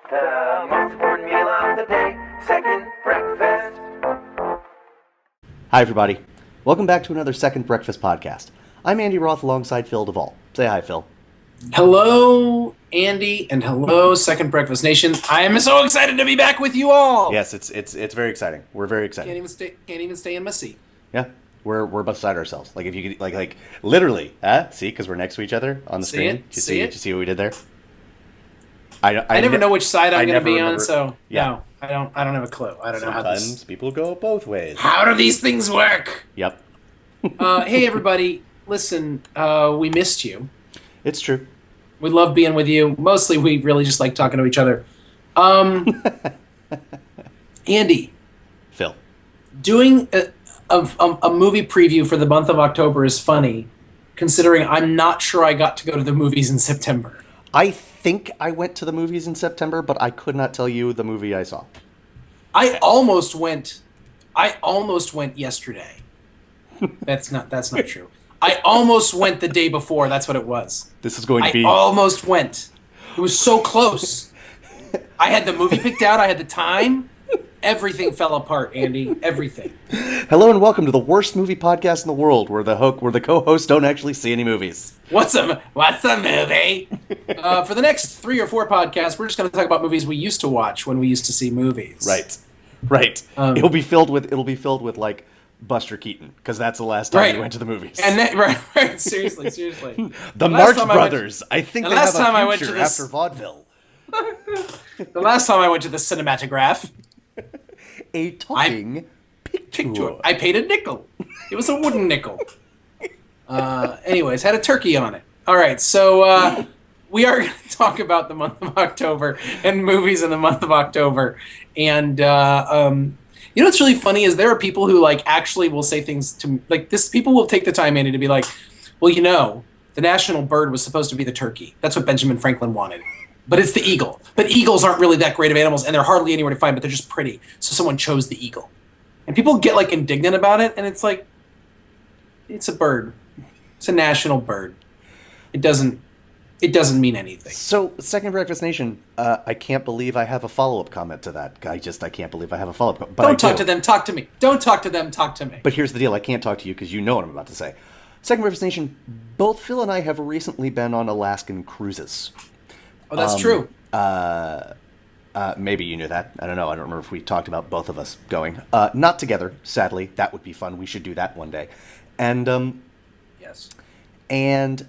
The most important meal of the day, second breakfast. Hi, everybody. Welcome back to another Second Breakfast podcast. I'm Andy Roth alongside Phil Duvall. Say hi, Phil. Hello, Andy, and hello, Second Breakfast Nation. I am so excited to be back with you all. Yes, it's very exciting. We're very excited. Can't even stay in my seat. Yeah, we're beside ourselves. Like if you could, like literally, see, because we're next to each other on the screen. Did you see what we did there? I never know which side I'm going to be remember. on, so Yeah. no, I don't have a clue. I don't know how this. Sometimes people go both ways. How do these things work? Yep. Hey, everybody, listen, we missed you. It's true. We love being with you. Mostly, we really just like talking to each other. Andy, Phil. doing a movie preview for the month of October is funny, considering I'm not sure I got to go to the movies in September. I think I went to the movies in September, but I could not tell you the movie I saw. I almost went yesterday. That's not true. I almost went the day before. That's what it was. This is going to be... I almost went. It was so close. I had the movie picked out. I had the time. Everything fell apart, Andy. Everything. Hello and welcome to the worst movie podcast in the world, where the co-hosts don't actually see any movies. What's a movie? For the next 3 or 4 podcasts, we're just going to talk about movies we used to watch when we used to see movies. Right. It'll be filled with like Buster Keaton, because that's the last time we went to the movies. And then, right. Seriously. The Marx Brothers. I think they have a future after vaudeville. The last time I went to the cinematograph. A talking picture. I paid a nickel. It was a wooden nickel. Anyways, had a turkey on it. All right, so we are going to talk about the month of October and movies in the month of October. And you know what's really funny is there are people who like actually will say things to me like this. People will take the time, Andy, to be like, well, you know, the national bird was supposed to be the turkey. That's what Benjamin Franklin wanted. But it's the eagle. But eagles aren't really that great of animals, and they're hardly anywhere to find, but they're just pretty. So someone chose the eagle. And people get, like, indignant about it, and it's like, it's a bird. It's a national bird. It doesn't mean anything. So, Second Breakfast Nation, I can't believe I have a follow-up comment to that. I can't believe I have a follow-up comment. Don't talk to them, talk to me. Don't talk to them, talk to me. But here's the deal, I can't talk to you because you know what I'm about to say. Second Breakfast Nation, both Phil and I have recently been on Alaskan cruises. Oh, that's true. Maybe you knew that. I don't know. I don't remember if we talked about both of us going. Not together, sadly. That would be fun. We should do that one day. And yes. And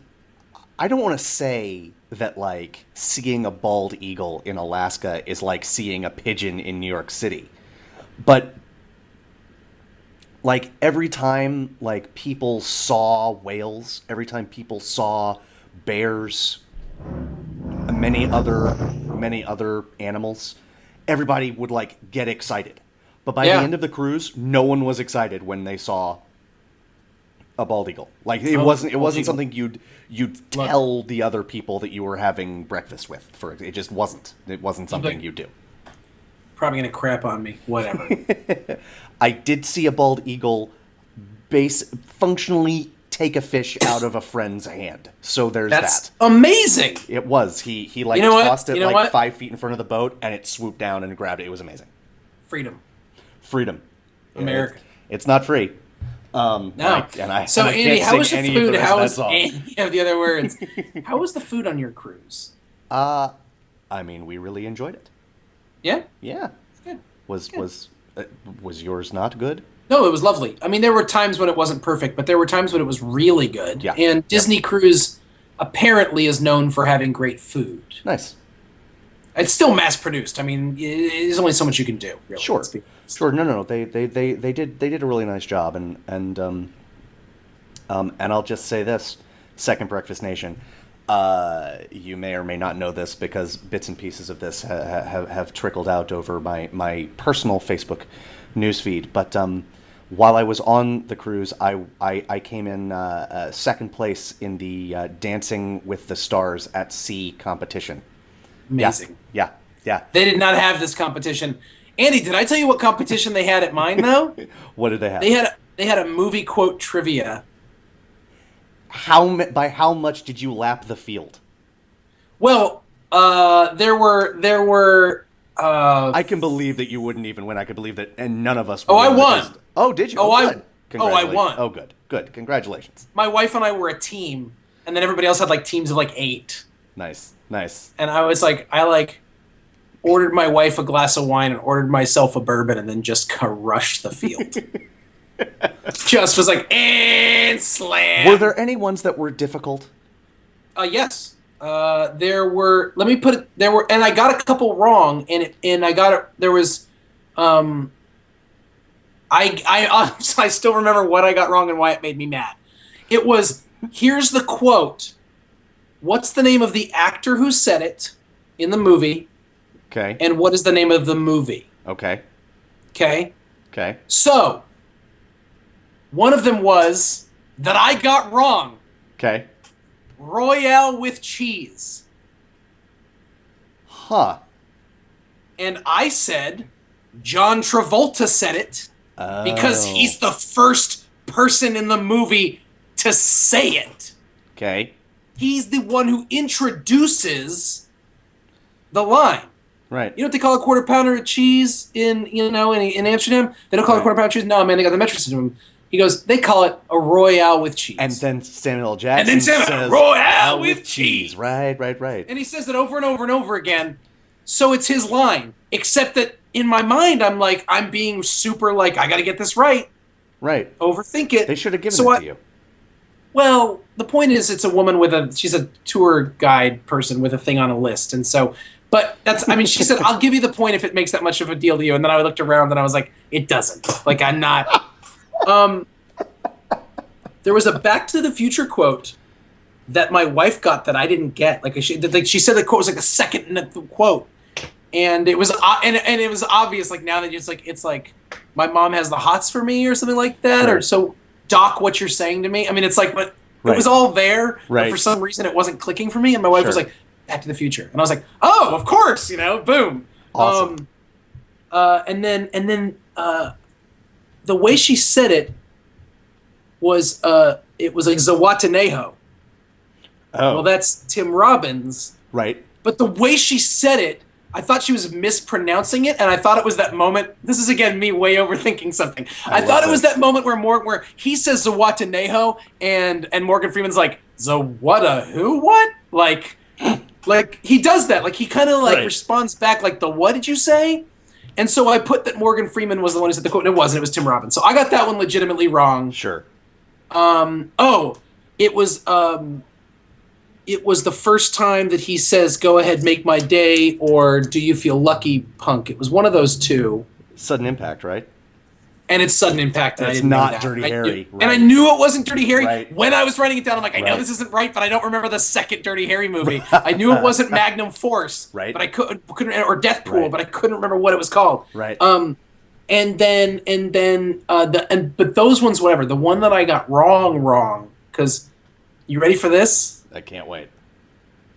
I don't want to say that like seeing a bald eagle in Alaska is like seeing a pigeon in New York City. But like every time like people saw whales, every time people saw bears, many other animals, everybody would like get excited. But by the end of the cruise, no one was excited when they saw a bald eagle. Like it wasn't something you'd tell the other people that you were having breakfast with. It just wasn't. It wasn't something you'd do. Probably gonna crap on me. Whatever. I did see a bald eagle functionally take a fish out of a friend's hand. So there's that. That's amazing. It was. He like tossed it 5 feet in front of the boat, and it swooped down and grabbed it. It was amazing. Freedom. America. It's not free. No. So Andy, how was the food? How was Andy? You have the other words. How was the food on your cruise? I mean, we really enjoyed it. Yeah. Yeah. Good. Was yours not good? No, it was lovely. I mean, there were times when it wasn't perfect, but there were times when it was really good. Yeah. And Disney Cruise apparently is known for having great food. Nice. It's still mass produced. I mean, there's only so much you can do. Really. Sure. No. They did a really nice job, and I'll just say this, Second Breakfast Nation. You may or may not know this because bits and pieces of this have trickled out over my personal Facebook newsfeed, but while I was on the cruise, I came in second place in the Dancing with the Stars at Sea competition. Amazing. Yeah. They did not have this competition. Andy, did I tell you what competition they had at mine, though? What did they have? They had a movie quote trivia. By how much did you lap the field? Well, There were. I can believe that you wouldn't even win. I could believe that, and none of us. Oh, I would won. because- Oh, did you? Oh, good. I won. Oh, good. Good. Congratulations. My wife and I were a team, and then everybody else had like teams of like 8. Nice. Nice. And I was like, ordered my wife a glass of wine and ordered myself a bourbon, and then just crushed the field. Just was like, and slam. Were there any ones that were difficult? Yes. There were. Let me put it. There were, and I got a couple wrong, and I got it. There was. I still remember what I got wrong and why it made me mad. It was, here's the quote. What's the name of the actor who said it in the movie? Okay. And what is the name of the movie? Okay. Okay. Okay. So, one of them was that I got wrong. Okay. Royale with cheese. Huh. And I said John Travolta said it because Oh. he's the first person in the movie to say it. Okay. He's the one who introduces the line. Right. You know what they call a quarter pounder of cheese in Amsterdam? They don't call it a quarter pounder of cheese. No, man, they got the metric system. He goes, they call it a Royale with cheese. And then Samuel L. Jackson says, Royale with cheese. Right. And he says it over and over and over again. So it's his line. Except that in my mind, I'm being super I got to get this right. Right. Overthink it. They should have given it to you. Well, the point is it's a woman she's a tour guide person with a thing on a list. And so, but she said, I'll give you the point if it makes that much of a deal to you. And then I looked around and I was like, it doesn't. I'm not. There was a Back to the Future quote that my wife got that I didn't get. She said the quote was like a second in the quote, and it was and it was obvious. Now that it's like my mom has the hots for me or something like that, Sure. or so Doc, what you're saying to me. But Right. it was all there. Right. But for some reason, it wasn't clicking for me, and my wife was Sure. like, "Back to the Future," and I was like, "Oh, of course, boom." Awesome. And then the way she said it was like Zawatanejo. Oh. Well, that's Tim Robbins. Right. But the way she said it, I thought she was mispronouncing it, and I thought it was that moment. This is again me way overthinking something. I thought it was that moment where he says Zawatanejo and Morgan Freeman's like Zawata who what like he does that he kind of Right. responds back like the what did you say? And so I put that Morgan Freeman was the one who said the quote, and it wasn't. It was Tim Robbins. So I got that one legitimately wrong. Sure. It was the first time that he says, "Go ahead, make my day," or "Do you feel lucky, punk?" It was one of those two. Sudden Impact, right? And it's Sudden Impact. And It's I didn't know not that. Dirty I Harry, knew- right. And I knew it wasn't Dirty Harry. Right. When I was writing it down, I'm like, I know Right. this isn't right, but I don't remember the second Dirty Harry movie. I knew it wasn't Magnum Force, Right. But I couldn't, or Death Pool, Right. but I couldn't remember what it was called. Right. But those ones, whatever. The one that I got wrong, because you ready for this? I can't wait.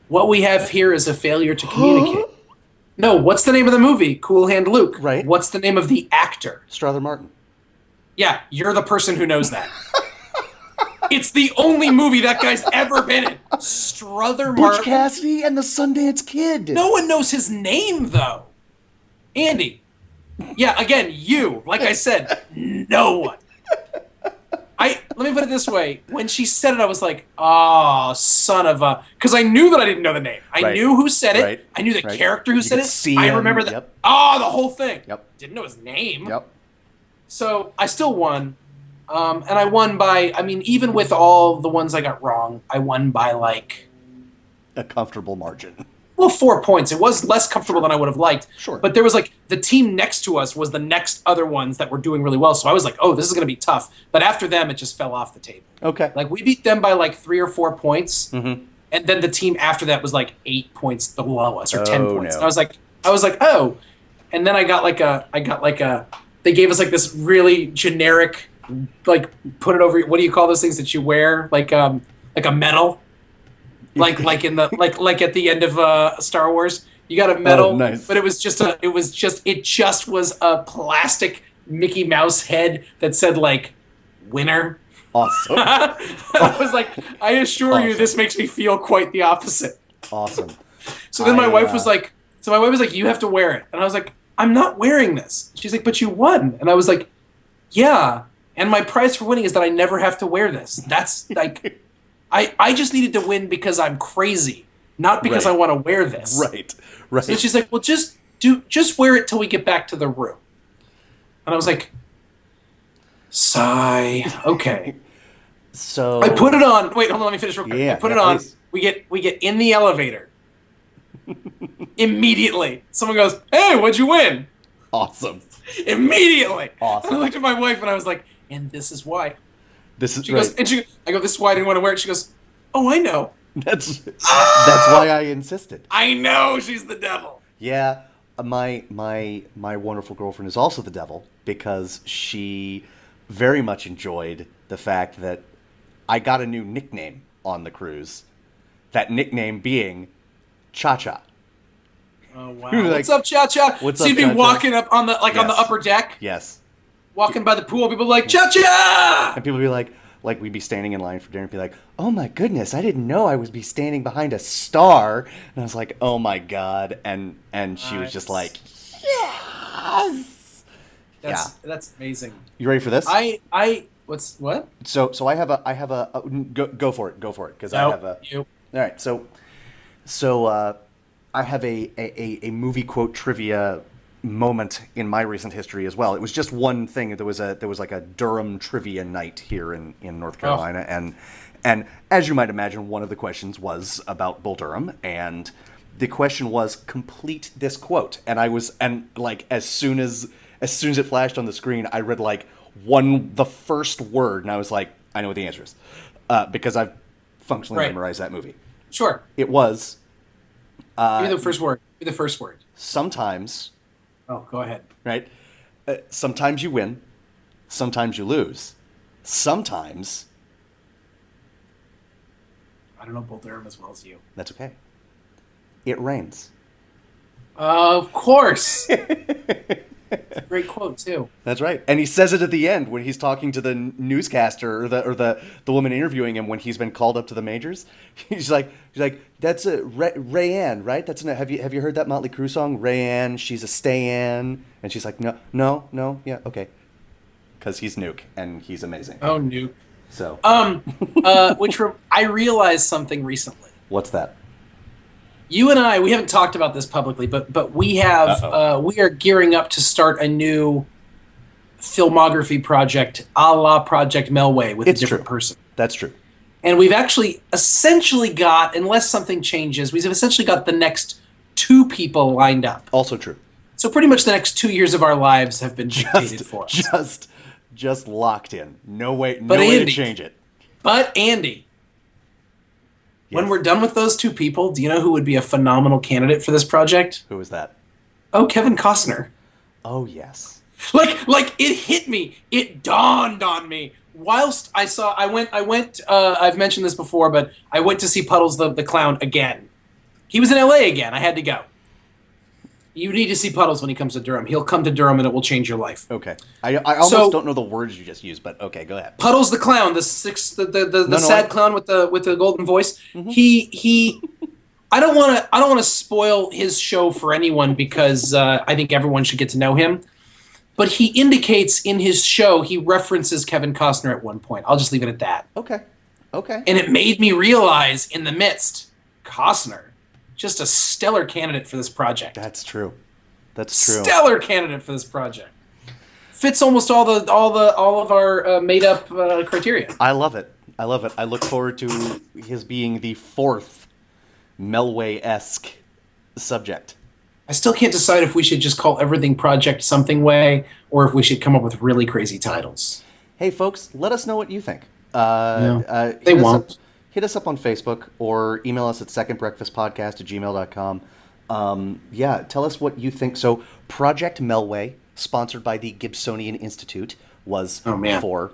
What we have here is a failure to communicate. No, what's the name of the movie? Cool Hand Luke. Right. What's the name of the actor? Strother Martin. Yeah, you're the person who knows that. It's the only movie that guy's ever been in. Strother Butch Martin. Cassidy and the Sundance Kid. No one knows his name, though. Andy. Yeah, again, you. Like I said, no one. Let me put it this way. When she said it, I was like, oh, son of a... Because I knew that I didn't know the name. I Right. knew who said it. Right. I knew the Right. character who You said could it. see I him. remember that. Yep. Oh, the whole thing. Yep. Didn't know his name. Yep. So I still won. And I won by... even with all the ones I got wrong, I won by A comfortable margin. Well, 4 points. It was less comfortable than I would have liked. Sure. But there was the team next to us was the next other ones that were doing really well. So I was like, oh, this is going to be tough. But after them, it just fell off the table. Okay. We beat them by 3 or 4 points. Mm-hmm. And then the team after that was 8 points below us or 10 Oh, points. no. And I was like, oh. And then I got they gave us this really generic, put it over, what do you call those things that you wear? Like a medal. In the at the end of Star Wars, you got a medal, Oh, nice. but it just was a plastic Mickey Mouse head that said winner. Awesome. I was like, I assure you, Awesome. this makes me feel quite the opposite. Awesome. So then my wife was like, you have to wear it. And I was like, I'm not wearing this. She's like, but you won. And I was like, yeah. And my prize for winning is that I never have to wear this. That's like, I just needed to win because I'm crazy, not because I want to wear this. Right. So she's like, well, just wear it till we get back to the room. And I was like, sigh. Okay. So I put it on. Wait, hold on. Let me finish real quick. Yeah, I put it on. please. We get in the elevator. Immediately, someone goes, "Hey, what'd you win?" Awesome. Immediately. Awesome. And I looked at my wife and I was like, "And this is why." This is She right. goes, I go, "This is why I didn't want to wear it." She goes, "Oh, I know. That's why I insisted. I know she's the devil." Yeah, my wonderful girlfriend is also the devil because she very much enjoyed the fact that I got a new nickname on the cruise. That nickname being Cha-Cha. Oh wow! Like, What's up, Cha-Cha? What's so up, you'd be Cha-Cha? walking up on the on the Yes. upper deck, Yes. walking by the pool. People like Cha-Cha. And people would be like we'd be standing in line for dinner and be like, oh my goodness, I didn't know I would be standing behind a star. And I was like, oh my God. And she was just like, yes. That's amazing. You ready for this? What? So I have a go for it because I have a You. all right. So I have a movie quote trivia moment in my recent history as well. It was just one thing. There was like a Durham trivia night here in North Carolina, and as you might imagine, one of the questions was about Bull Durham, and the question was complete this quote, and as soon as it flashed on the screen, I read like the first word, and I was like, I know what the answer is, because I've functionally memorized that movie. Sure. It was. Give me the first word. Give me the first word. Sometimes. Oh, go ahead. Right? Sometimes you win. Sometimes you lose. Sometimes. I don't know Bull Durham as well as you. That's okay. It rains. Of course. It's a great quote too. That's right. And he says it at the end when he's talking to the newscaster or the woman interviewing him when he's been called up to the majors. He's like, that's a Rayanne, right? Have you heard that Motley Crue song? Rayanne, she's a stay-in. And she's like, no, yeah, okay. Because he's Nuke and he's amazing. Oh, Nuke. So. I realized something recently. What's that? You and I, we haven't talked about this publicly, but we have we are gearing up to start a new filmography project, a la Project Melway, with a different person. That's true. And we've actually essentially got, unless something changes, we've essentially got the next 2 people lined up. Also true. So pretty much the next 2 years of our lives have been dictated for us. Just locked in. No way to change it. But Andy. Yes. When we're done with those 2 people, do you know who would be a phenomenal candidate for this project? Who is that? Oh, Kevin Costner. Oh, yes. Like it hit me. It dawned on me. Whilst I went, I've mentioned this before, but I went to see Puddles the Clown again. He was in LA again. I had to go. You need to see Puddles when he comes to Durham. He'll come to Durham and it will change your life. Okay. I almost don't know the words you just used, but okay, go ahead. Puddles the Clown, the sad clown with the golden voice. Mm-hmm. He I don't want to spoil his show for anyone because I think everyone should get to know him. But he indicates in his show, he references Kevin Costner at one point. I'll just leave it at that. Okay. And it made me realize in the midst, Costner, just a stellar candidate for this project. That's true. Stellar candidate for this project. Fits almost all of our made up criteria. I love it. I look forward to his being the 4th Melway-esque subject. I still can't decide if we should just call everything Project Something Way or if we should come up with really crazy titles. Hey, folks, let us know what you think. They won't. Hit us up on Facebook or email us at secondbreakfastpodcast@gmail.com. Tell us what you think. So, Project Melway, sponsored by the Gibsonian Institute, was for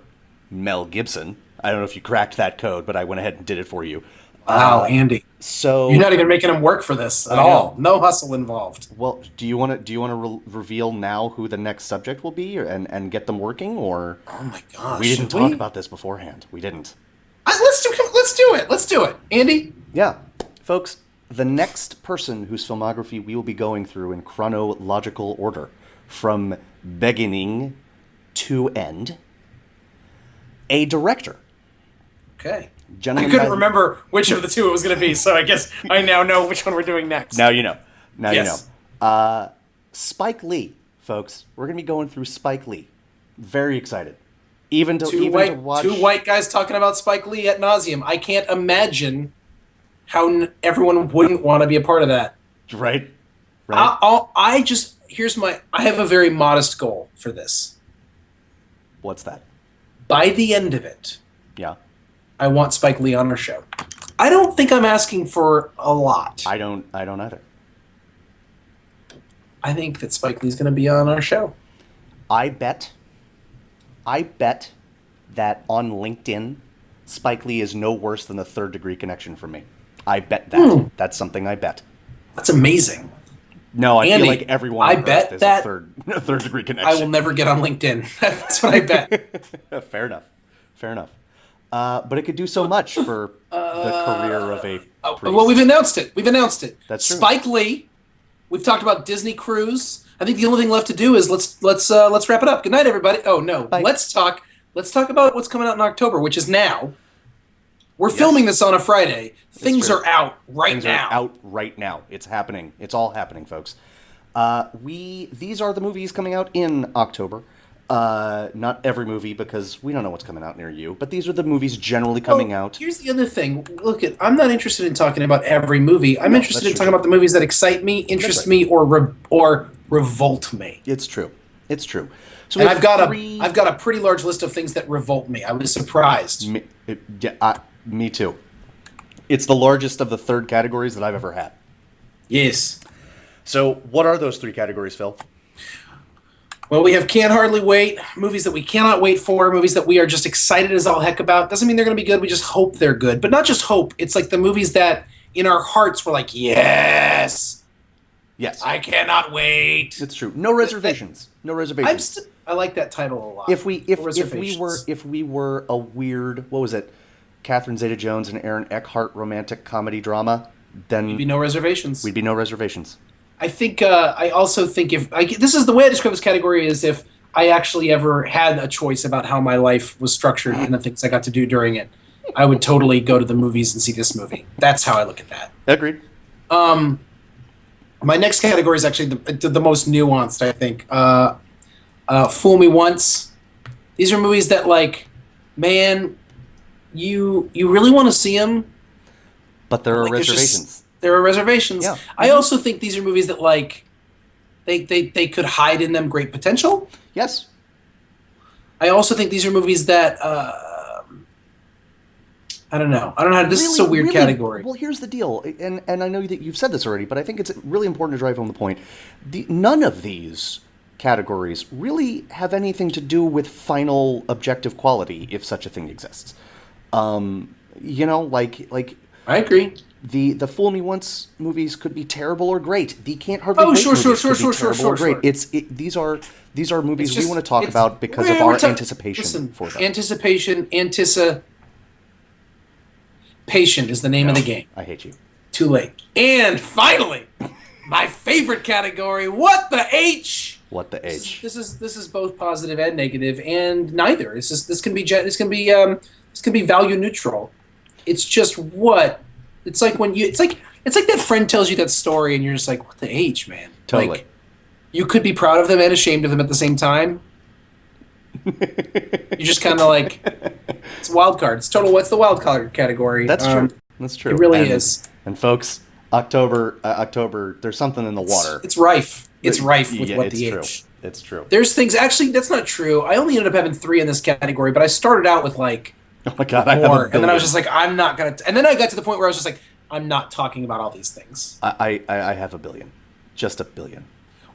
Mel Gibson. I don't know if you cracked that code, but I went ahead and did it for you. Wow, Andy. So you're not even making him work for this at all. No hustle involved. Well, do you want to reveal now who the next subject will be, and get them working, or? Oh my gosh, we didn't talk about this beforehand. We didn't. Let's do it. Andy. Yeah, folks. the next person whose filmography we will be going through in chronological order, from beginning to end, a director. Okay. Gentleman I couldn't by- remember which of the two it was going to be, so I guess I now know which one we're doing next. Now you know. Now Yes. you know. Spike Lee, folks. We're going to be going through Spike Lee. Very excited. Even to watch... Two white guys talking about Spike Lee ad nauseum. I can't imagine how everyone wouldn't want to be a part of that. Right? I have a very modest goal for this. What's that? By the end of it, Yeah. I want Spike Lee on our show. I don't think I'm asking for a lot. I don't either. I think that Spike Lee's going to be on our show. I bet that on LinkedIn, Spike Lee is no worse than a third-degree connection for me. I bet that. That's something I bet. That's amazing. No, I Andy, feel like everyone I on bet Earth is that a third-degree I connection. will never get on LinkedIn. That's what I bet. Fair enough. But it could do so much for the career of a priest. Well, we've announced it. That's true. Spike Lee. We've talked about Disney Cruise. I think the only thing left to do is let's wrap it up. Good night, everybody. Oh no, Bye. let's talk about what's coming out in October, which is now. We're filming this on a Friday. Things true. are out right Things now. are out right now. It's happening. It's all happening, folks. These are the movies coming out in October. Not every movie, because we don't know what's coming out near you, but these are the movies generally coming out. Here's the other thing. Look, I'm not interested in talking about every movie. I'm interested in that's talking true. about the movies that excite me, interest me, or revolt me. It's true. So And we have I've got a pretty large list of things that revolt me. I was surprised. Me too. It's the largest of the third categories that I've ever had. Yes. So what are those three categories, Phil? Well, we have Can't Hardly Wait, movies that we cannot wait for, movies that we are just excited as all heck about. Doesn't mean they're going to be good. We just hope they're good. But not just hope. It's like the movies that in our hearts we're like, yes, Yes. I cannot wait. It's true. No reservations. No reservations. I like that title a lot. If we Reservations. were a weird, what was it? Catherine Zeta-Jones and Aaron Eckhart romantic comedy drama, then There'd be no reservations. we'd be no reservations. I think. I also think this is the way I describe this category is if I actually ever had a choice about how my life was structured and the things I got to do during it, I would totally go to the movies and see this movie. That's how I look at that. Agreed. My next category is actually the most nuanced, I think. Fool Me Once. These are movies that, like, man, you really want to see them. But there are Like, reservations. There are reservations. Yeah. I also think these are movies that, like, they could hide in them great potential. Yes. I also think these are movies that I don't know. This is a weird category. Well, here's the deal, and I know that you've said this already, but I think it's really important to drive home the point. None of these categories really have anything to do with final objective quality, if such a thing exists. Like I agree. the Fool Me Once movies could be terrible or great. The Can't Hardly Oh, Wait sure, movies sure, could be sure, terrible sure, or great. sure. These are movies It's we just- want to talk it's- about because of we're our ta- anticipation listen, for them. Patient is the name of the game. I hate you. Too late. And finally, my favorite category, what the H? What the H? This is both positive and negative, and neither. It's just this can be value neutral. It's just what it's like when you it's like that friend tells you that story and you're just like, what the H, man? Totally. Like, you could be proud of them and ashamed of them at the same time. You're just kind of like, it's a wild card. It's total. What's the wild card category? That's true. That's true. It really is. And folks, October, there's something in the water. It's rife. It's rife with what it's the true. H. It's true. There's things. Actually, that's not true. I only ended up having 3 in this category, but I started out with like Oh my god, I have more, a and then I was billion. just like, I'm not gonna. And then I got to the point where I was just like, I'm not talking about all these things. I have a billion. Just a billion.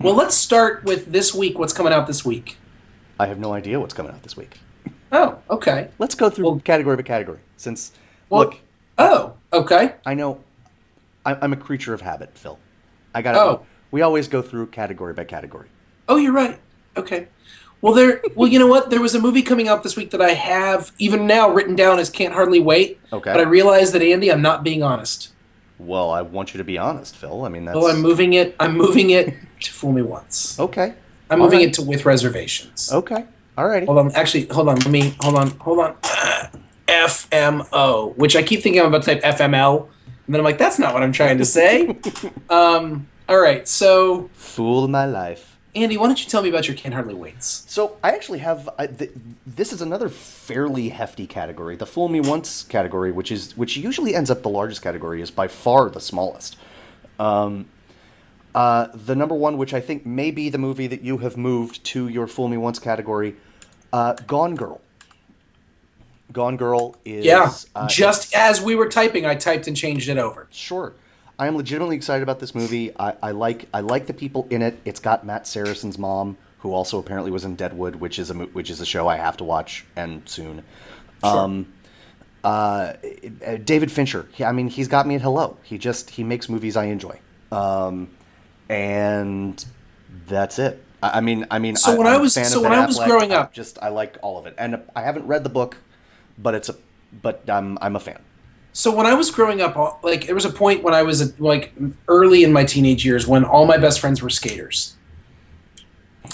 Well, let's start with this week. What's coming out this week? I have no idea what's coming out this week. Oh, okay. Let's go through Well- category by category. Since, Well, look, oh, okay. I know I'm a creature of habit, Phil. Oh. We always go through category by category. Oh, you're right. Okay. Well, you know what? There was a movie coming out this week that I have even now written down as Can't Hardly Wait. Okay. But I realized that, Andy, I'm not being honest. Well, I want you to be honest, Phil. I mean, that's Well, I'm moving it. I'm moving it to Fool Me Once. okay. I'm All moving right. it to With Reservations. Okay. Alrighty. Hold on. Actually, hold on. Hold on. FMO, which I keep thinking I'm about to type FML, and then I'm like, that's not what I'm trying to say. All right. So, Fool my life. Andy, why don't you tell me about your Can't Hardly Waits? So I actually have this is another fairly hefty category. The Fool Me Once category, which usually ends up the largest category, is by far the smallest. The number one, which I think may be the movie that you have moved to your Fool Me Once category, Gone Girl. Gone Girl is just as we were typing, I typed and changed it over. Sure. I am legitimately excited about this movie. I like the people in it. It's got Matt Saracen's mom, who also apparently was in Deadwood, which is a show I have to watch and soon. Sure. David Fincher. He's got me at hello. He makes movies I enjoy, and that's it. So when I was growing up, I like all of it, and I haven't read the book, but I'm a fan. So when I was growing up, like there was a point when I was like early in my teenage years when all my best friends were skaters,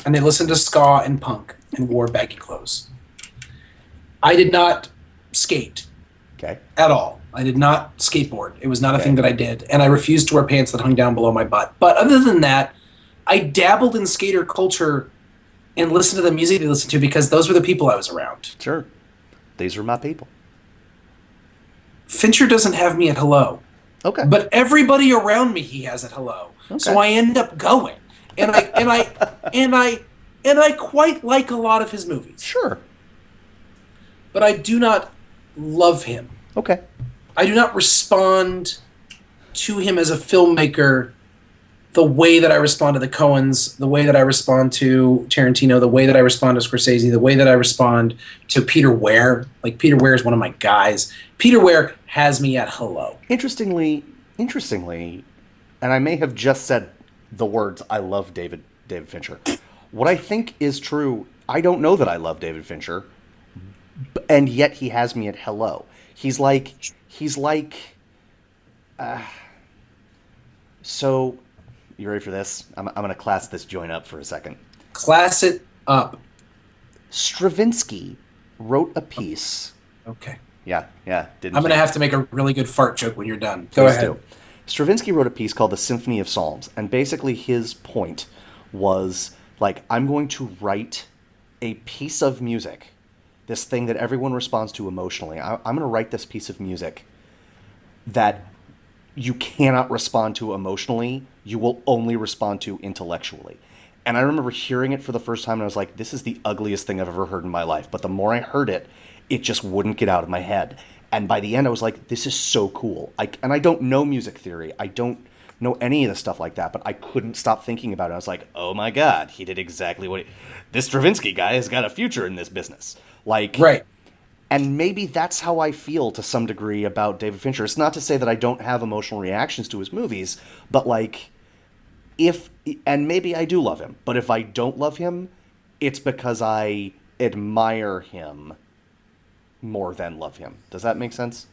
and they listened to ska and punk and wore baggy clothes. I did not skate. Okay. At all. I did not skateboard. It was not a thing that I did, and I refused to wear pants that hung down below my butt. But other than that, I dabbled in skater culture and listened to the music they listened to because those were the people I was around. Sure. These are my people. Fincher doesn't have me at hello. Okay. But everybody around me he has at hello. Okay. So I end up going. And I quite like a lot of his movies. Sure. But I do not love him. Okay. I do not respond to him as a filmmaker the way that I respond to the Coens, the way that I respond to Tarantino, the way that I respond to Scorsese, the way that I respond to Peter Weir. Like, Peter Weir is one of my guys. Peter Weir has me at hello. Interestingly, and I may have just said the words, I love David Fincher. What I think is true, I don't know that I love David Fincher, and yet he has me at hello. So, you ready for this? I'm going to class this joint up for a second. Class it up. Stravinsky wrote a piece. Okay. Yeah. I'm going to have to make a really good fart joke when you're done. Go ahead. Do. Stravinsky wrote a piece called The Symphony of Psalms, and basically his point was, like, I'm going to write a piece of music, this thing that everyone responds to emotionally. I'm going to write this piece of music that you cannot respond to emotionally, you will only respond to intellectually. And I remember hearing it for the first time, and I was like, this is the ugliest thing I've ever heard in my life. But the more I heard it, it just wouldn't get out of my head. And by the end, I was like, this is so cool. And I don't know music theory. I don't know any of the stuff like that, but I couldn't stop thinking about it. I was like, oh my God, he did exactly what this Stravinsky guy has got a future in this business. Like, right. And maybe that's how I feel to some degree about David Fincher. It's not to say that I don't have emotional reactions to his movies, but like, and maybe I do love him, but if I don't love him, it's because I admire him more than love him. Does that make sense?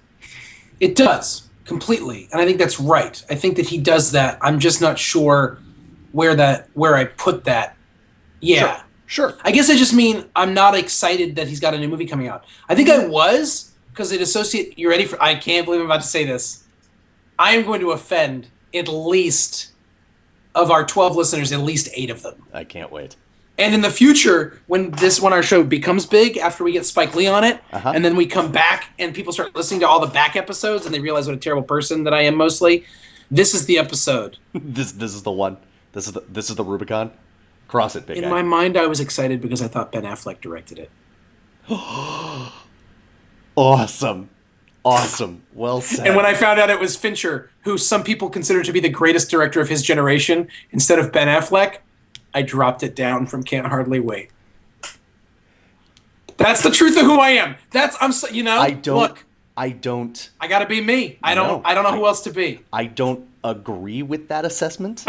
It does, completely. And I think that's right. I think that he does that. I'm just not sure where I put that. Yeah. Sure. I guess I just mean I'm not excited that he's got a new movie coming out. I think I was, because you ready for, I can't believe I'm about to say this. I am going to offend at least, of our 12 listeners, at least 8 of them. I can't wait. And in the future, when our show becomes big, after we get Spike Lee on it, and then we come back and people start listening to all the back episodes and they realize what a terrible person that I am mostly, this is the episode. This is the one. This is the Rubicon. Cross it, big guy. In my mind, I was excited because I thought Ben Affleck directed it. Awesome. Well said. And when I found out it was Fincher, who some people consider to be the greatest director of his generation, instead of Ben Affleck, I dropped it down from Can't Hardly Wait. That's the truth of who I am. I gotta be me. I don't know who else to be. I don't agree with that assessment.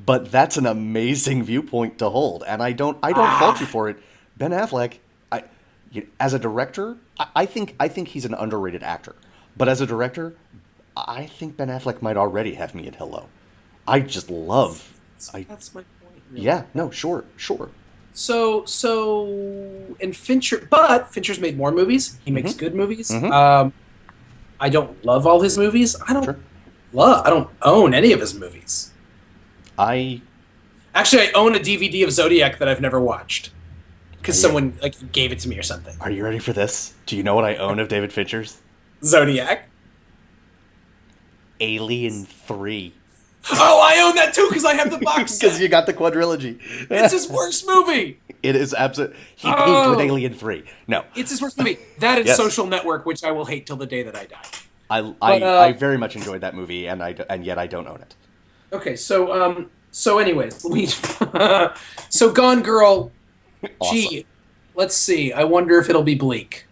But that's an amazing viewpoint to hold, and I don't fault you for it. Ben Affleck, as a director, I think he's an underrated actor, But as a director, I think Ben Affleck might already have me at hello. I just love. That's my point. Really. Yeah. No. Sure. So, and Fincher's made more movies. He makes good movies. I don't love all his movies. I don't own any of his movies. Actually, I own a DVD of Zodiac that I've never watched because someone gave it to me or something. Are you ready for this? Do you know what I own of David Fincher's? Zodiac. Alien 3. Oh, I own that too because I have the box set. Because you got the quadrilogy. It's his worst movie. It is absolute. He peaked with Alien 3. No. It's his worst movie. That and Social Network, which I will hate till the day that I die. I very much enjoyed that movie, and yet I don't own it. Okay, so anyways, so Gone Girl. Awesome. Gee, let's see. I wonder if it'll be bleak.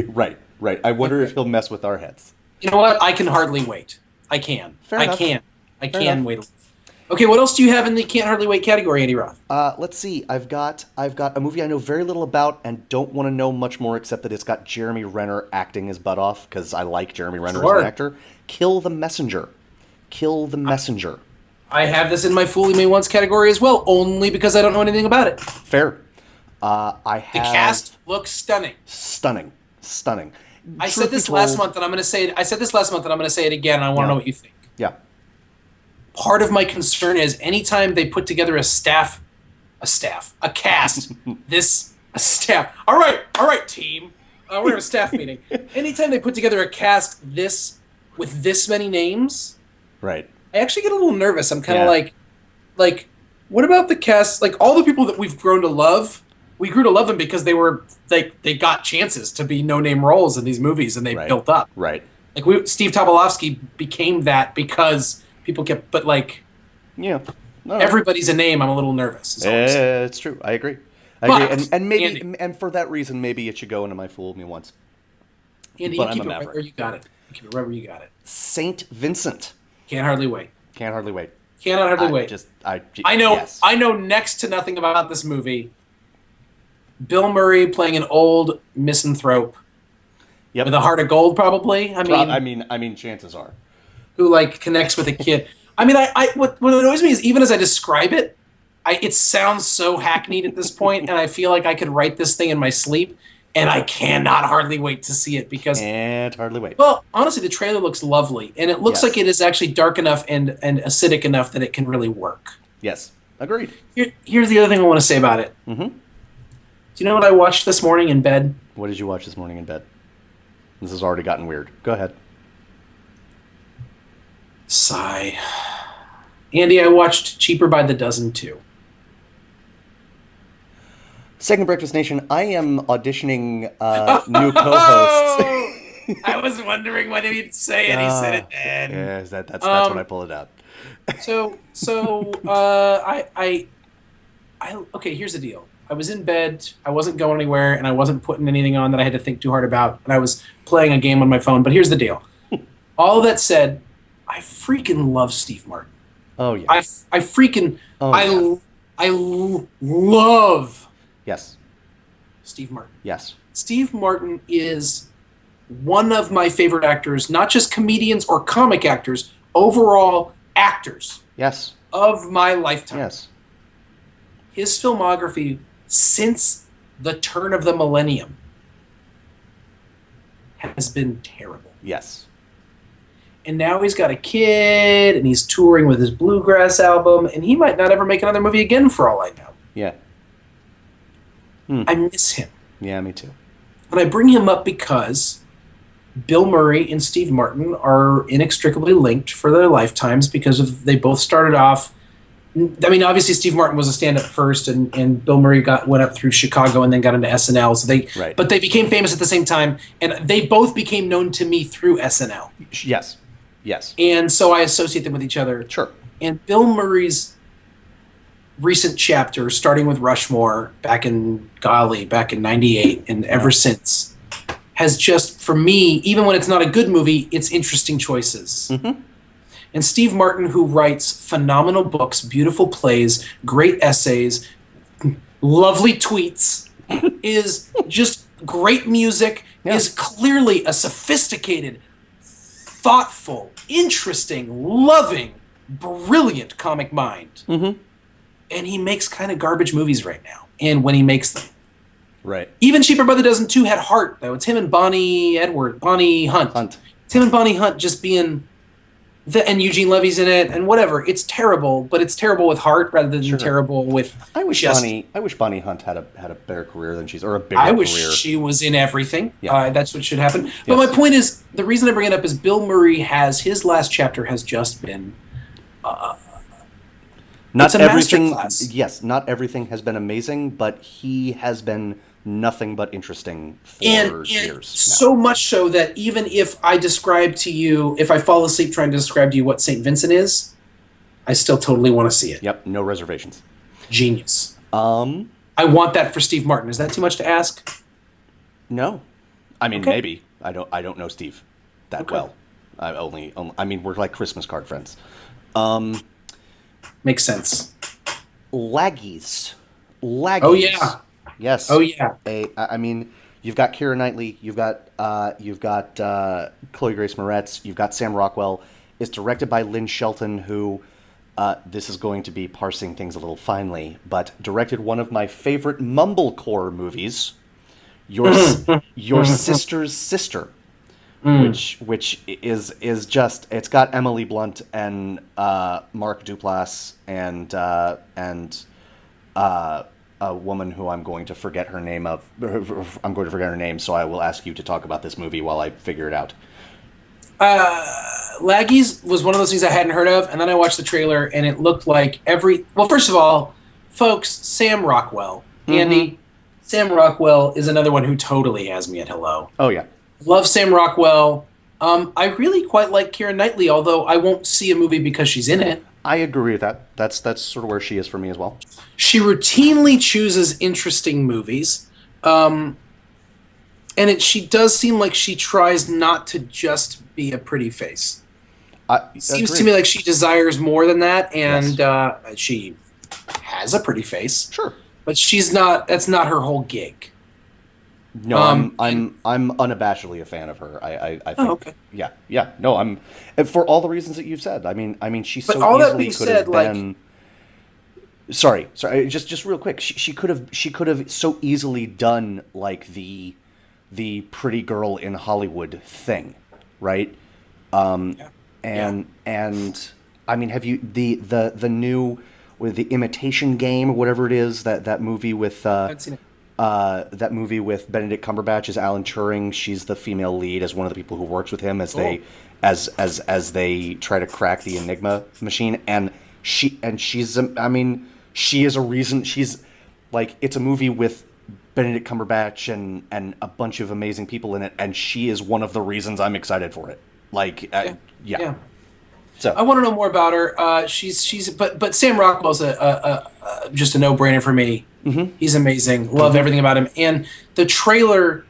Right. I wonder if he'll mess with our heads. You know what? I can hardly wait. I can. Fair enough. I can wait. Okay, what else do you have in the can't hardly wait category, Andy Roth? Let's see. I've got a movie I know very little about and don't want to know much more except that it's got Jeremy Renner acting his butt off because I like Jeremy Renner as an actor. Kill the Messenger. I have this in my Fool Me Once category as well, only because I don't know anything about it. Fair. The cast looks stunning. Stunning. I said this last month, and I'm going to say it. I said this last month, and I'm going to say it again. And I want to know what you think. Yeah. Part of my concern is anytime they put together a cast. A staff. All right, team. We're going to have a staff meeting. Anytime they put together a cast with this many names, right? I actually get a little nervous. I'm kind of like, what about the cast? Like all the people that we've grown to love. We grew to love them because they got chances to be no-name roles in these movies, and they built up. Right. Like Steve Tobolowsky became that because people kept, but everybody's a name. I'm a little nervous. It's true. I agree. And maybe, Andy, and for that reason, maybe it should go into my Fool Me Once. Andy, you keep it right where you got it. Saint Vincent. Can't hardly wait. Cannot hardly wait. I know. Yes. I know next to nothing about this movie. Bill Murray playing an old misanthrope with a heart of gold, probably. I mean, chances are. Who connects with a kid. I mean, what annoys me is even as I describe it, it sounds so hackneyed at this point, and I feel like I could write this thing in my sleep, and I cannot hardly wait to see it because. Can't hardly wait. Well, honestly, the trailer looks lovely, and it looks like it is actually dark enough and acidic enough that it can really work. Yes, agreed. Here's the other thing I want to say about it. Mm-hmm. Do you know what I watched this morning in bed? What did you watch this morning in bed? This has already gotten weird. Go ahead. Sigh. Andy, I watched Cheaper by the Dozen too. Second Breakfast Nation, I am auditioning new co-hosts. I was wondering what he'd say, and he said it then. Yeah, that's when I pull it out. Okay, here's the deal. I was in bed, I wasn't going anywhere, and I wasn't putting anything on that I had to think too hard about, and I was playing a game on my phone, but here's the deal. All that said, I freaking love Steve Martin. Oh, yeah. I love Steve Martin. Yes. Steve Martin is one of my favorite actors, not just comedians or comic actors, overall actors. Yes. Of my lifetime. Yes. His filmography since the turn of the millennium has been terrible. Yes. And now he's got a kid, and he's touring with his bluegrass album, and he might not ever make another movie again for all I know. Yeah. I miss him. Yeah, me too. And I bring him up because Bill Murray and Steve Martin are inextricably linked for their lifetimes because they both started off. I mean, obviously, Steve Martin was a stand-up first, and Bill Murray went up through Chicago and then got into SNL. So but they became famous at the same time, and they both became known to me through SNL. Yes. And so I associate them with each other. Sure. And Bill Murray's recent chapter, starting with Rushmore back in '98, and ever since, has just, for me, even when it's not a good movie, it's interesting choices. Mm-hmm. And Steve Martin, who writes phenomenal books, beautiful plays, great essays, lovely tweets, is just great music, is clearly a sophisticated, thoughtful, interesting, loving, brilliant comic mind. Mm-hmm. And he makes kind of garbage movies right now. And when he makes them. Right. Even Cheaper by the Dozen 2 had heart, though. It's him and Bonnie Hunt. It's him and Bonnie Hunt just being... and Eugene Levy's in it, and whatever. It's terrible, but it's terrible with heart rather than terrible with. I wish Bonnie Hunt had a better career than she's, or a bigger career. I wish she was in everything. Yeah. That's what should happen. But my point is, the reason I bring it up is Bill Murray his last chapter has just been. Not it's a everything. masterclass. Yes, not everything has been amazing, but he has been nothing but interesting for years. Now. So much so that even if I describe to you, if I fall asleep trying to describe to you what St. Vincent is, I still totally want to see it. Yep, no reservations. Genius. I want that for Steve Martin. Is that too much to ask? No, I mean maybe. I don't know Steve that well. I mean we're like Christmas card friends. Makes sense. Laggies. Oh yeah. Yes. Oh yeah. I mean, you've got Keira Knightley, you've got Chloe Grace Moretz, you've got Sam Rockwell. It's directed by Lynn Shelton, who this is going to be parsing things a little finely, but directed one of my favorite mumblecore movies, Your Sister's Sister, which is just, it's got Emily Blunt and Mark Duplass and a woman who I'm going to forget her name so I will ask you to talk about this movie while I figure it out. Laggies was one of those things I hadn't heard of, and then I watched the trailer, and it looked like well, first of all, folks, Sam Rockwell. Andy, Sam Rockwell is another one who totally has me at hello. Oh, yeah. Love Sam Rockwell. I really quite like Keira Knightley, although I won't see a movie because she's in it. I agree with that. That's sort of where she is for me as well. She routinely chooses interesting movies. And she does seem like she tries not to just be a pretty face. Seems to me like she desires more than that, and she has a pretty face. Sure. But she's not. That's not her whole gig. No, I'm unabashedly a fan of her. I think. Oh, okay. Yeah. No, I'm for all the reasons that you've said. I mean, she so easily could have been. Sorry. Just real quick. She could have so easily done like the pretty girl in Hollywood thing, right? And I mean, have you the new with the Imitation Game or whatever it is that movie with I've seen it. That movie with Benedict Cumberbatch as Alan Turing. She's the female lead as one of the people who works with him as they try to crack the Enigma machine. And she's I mean, she is a reason. She's like, it's a movie with Benedict Cumberbatch and a bunch of amazing people in it, and she is one of the reasons I'm excited for it. Like, yeah. So I want to know more about her. But Sam Rockwell's just a no-brainer for me. Mm-hmm. He's amazing. Love everything about him. And the trailer,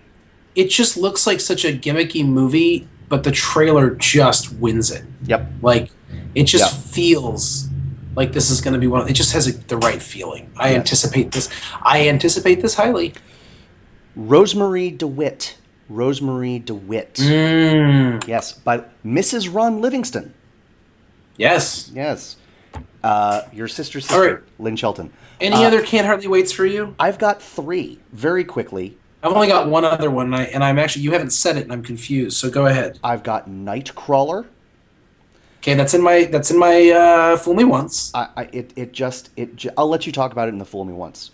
it just looks like such a gimmicky movie, but the trailer just wins it. Yep. Like, it just feels like this is going to be it just has the right feeling. I anticipate this. I anticipate this highly. Rosemary DeWitt. Yes, by Mrs. Ron Livingston. Yes. Your sister's sister, right. Lynn Shelton. Any other Can't Hardly Waits for you? I've got 3, very quickly. I've only got one other one, and I'm actually, you haven't said it, and I'm confused, so go ahead. I've got Nightcrawler. Okay, that's in my Fool Me Once. I'll let you talk about it in the Fool Me Once.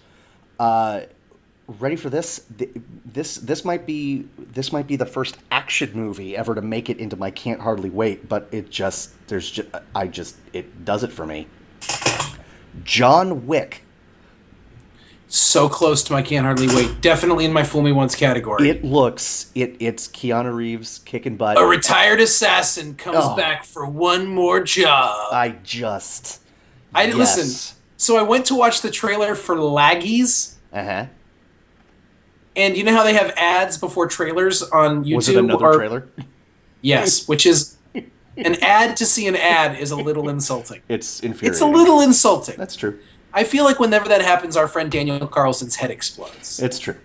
Ready for this? This might be the first action movie ever to make it into my Can't Hardly Wait, but it does it for me. John Wick. So close to my Can't Hardly Wait. Definitely in my Fool Me Once category. It's Keanu Reeves kicking butt. A retired assassin comes back for one more job. Listen. So I went to watch the trailer for Laggies. Uh-huh. And you know how they have ads before trailers on YouTube? Was it another trailer? Yes, which is an ad to see an ad is a little insulting. It's infuriating. It's a little insulting. That's true. I feel like whenever that happens, our friend Daniel Carlson's head explodes. It's true.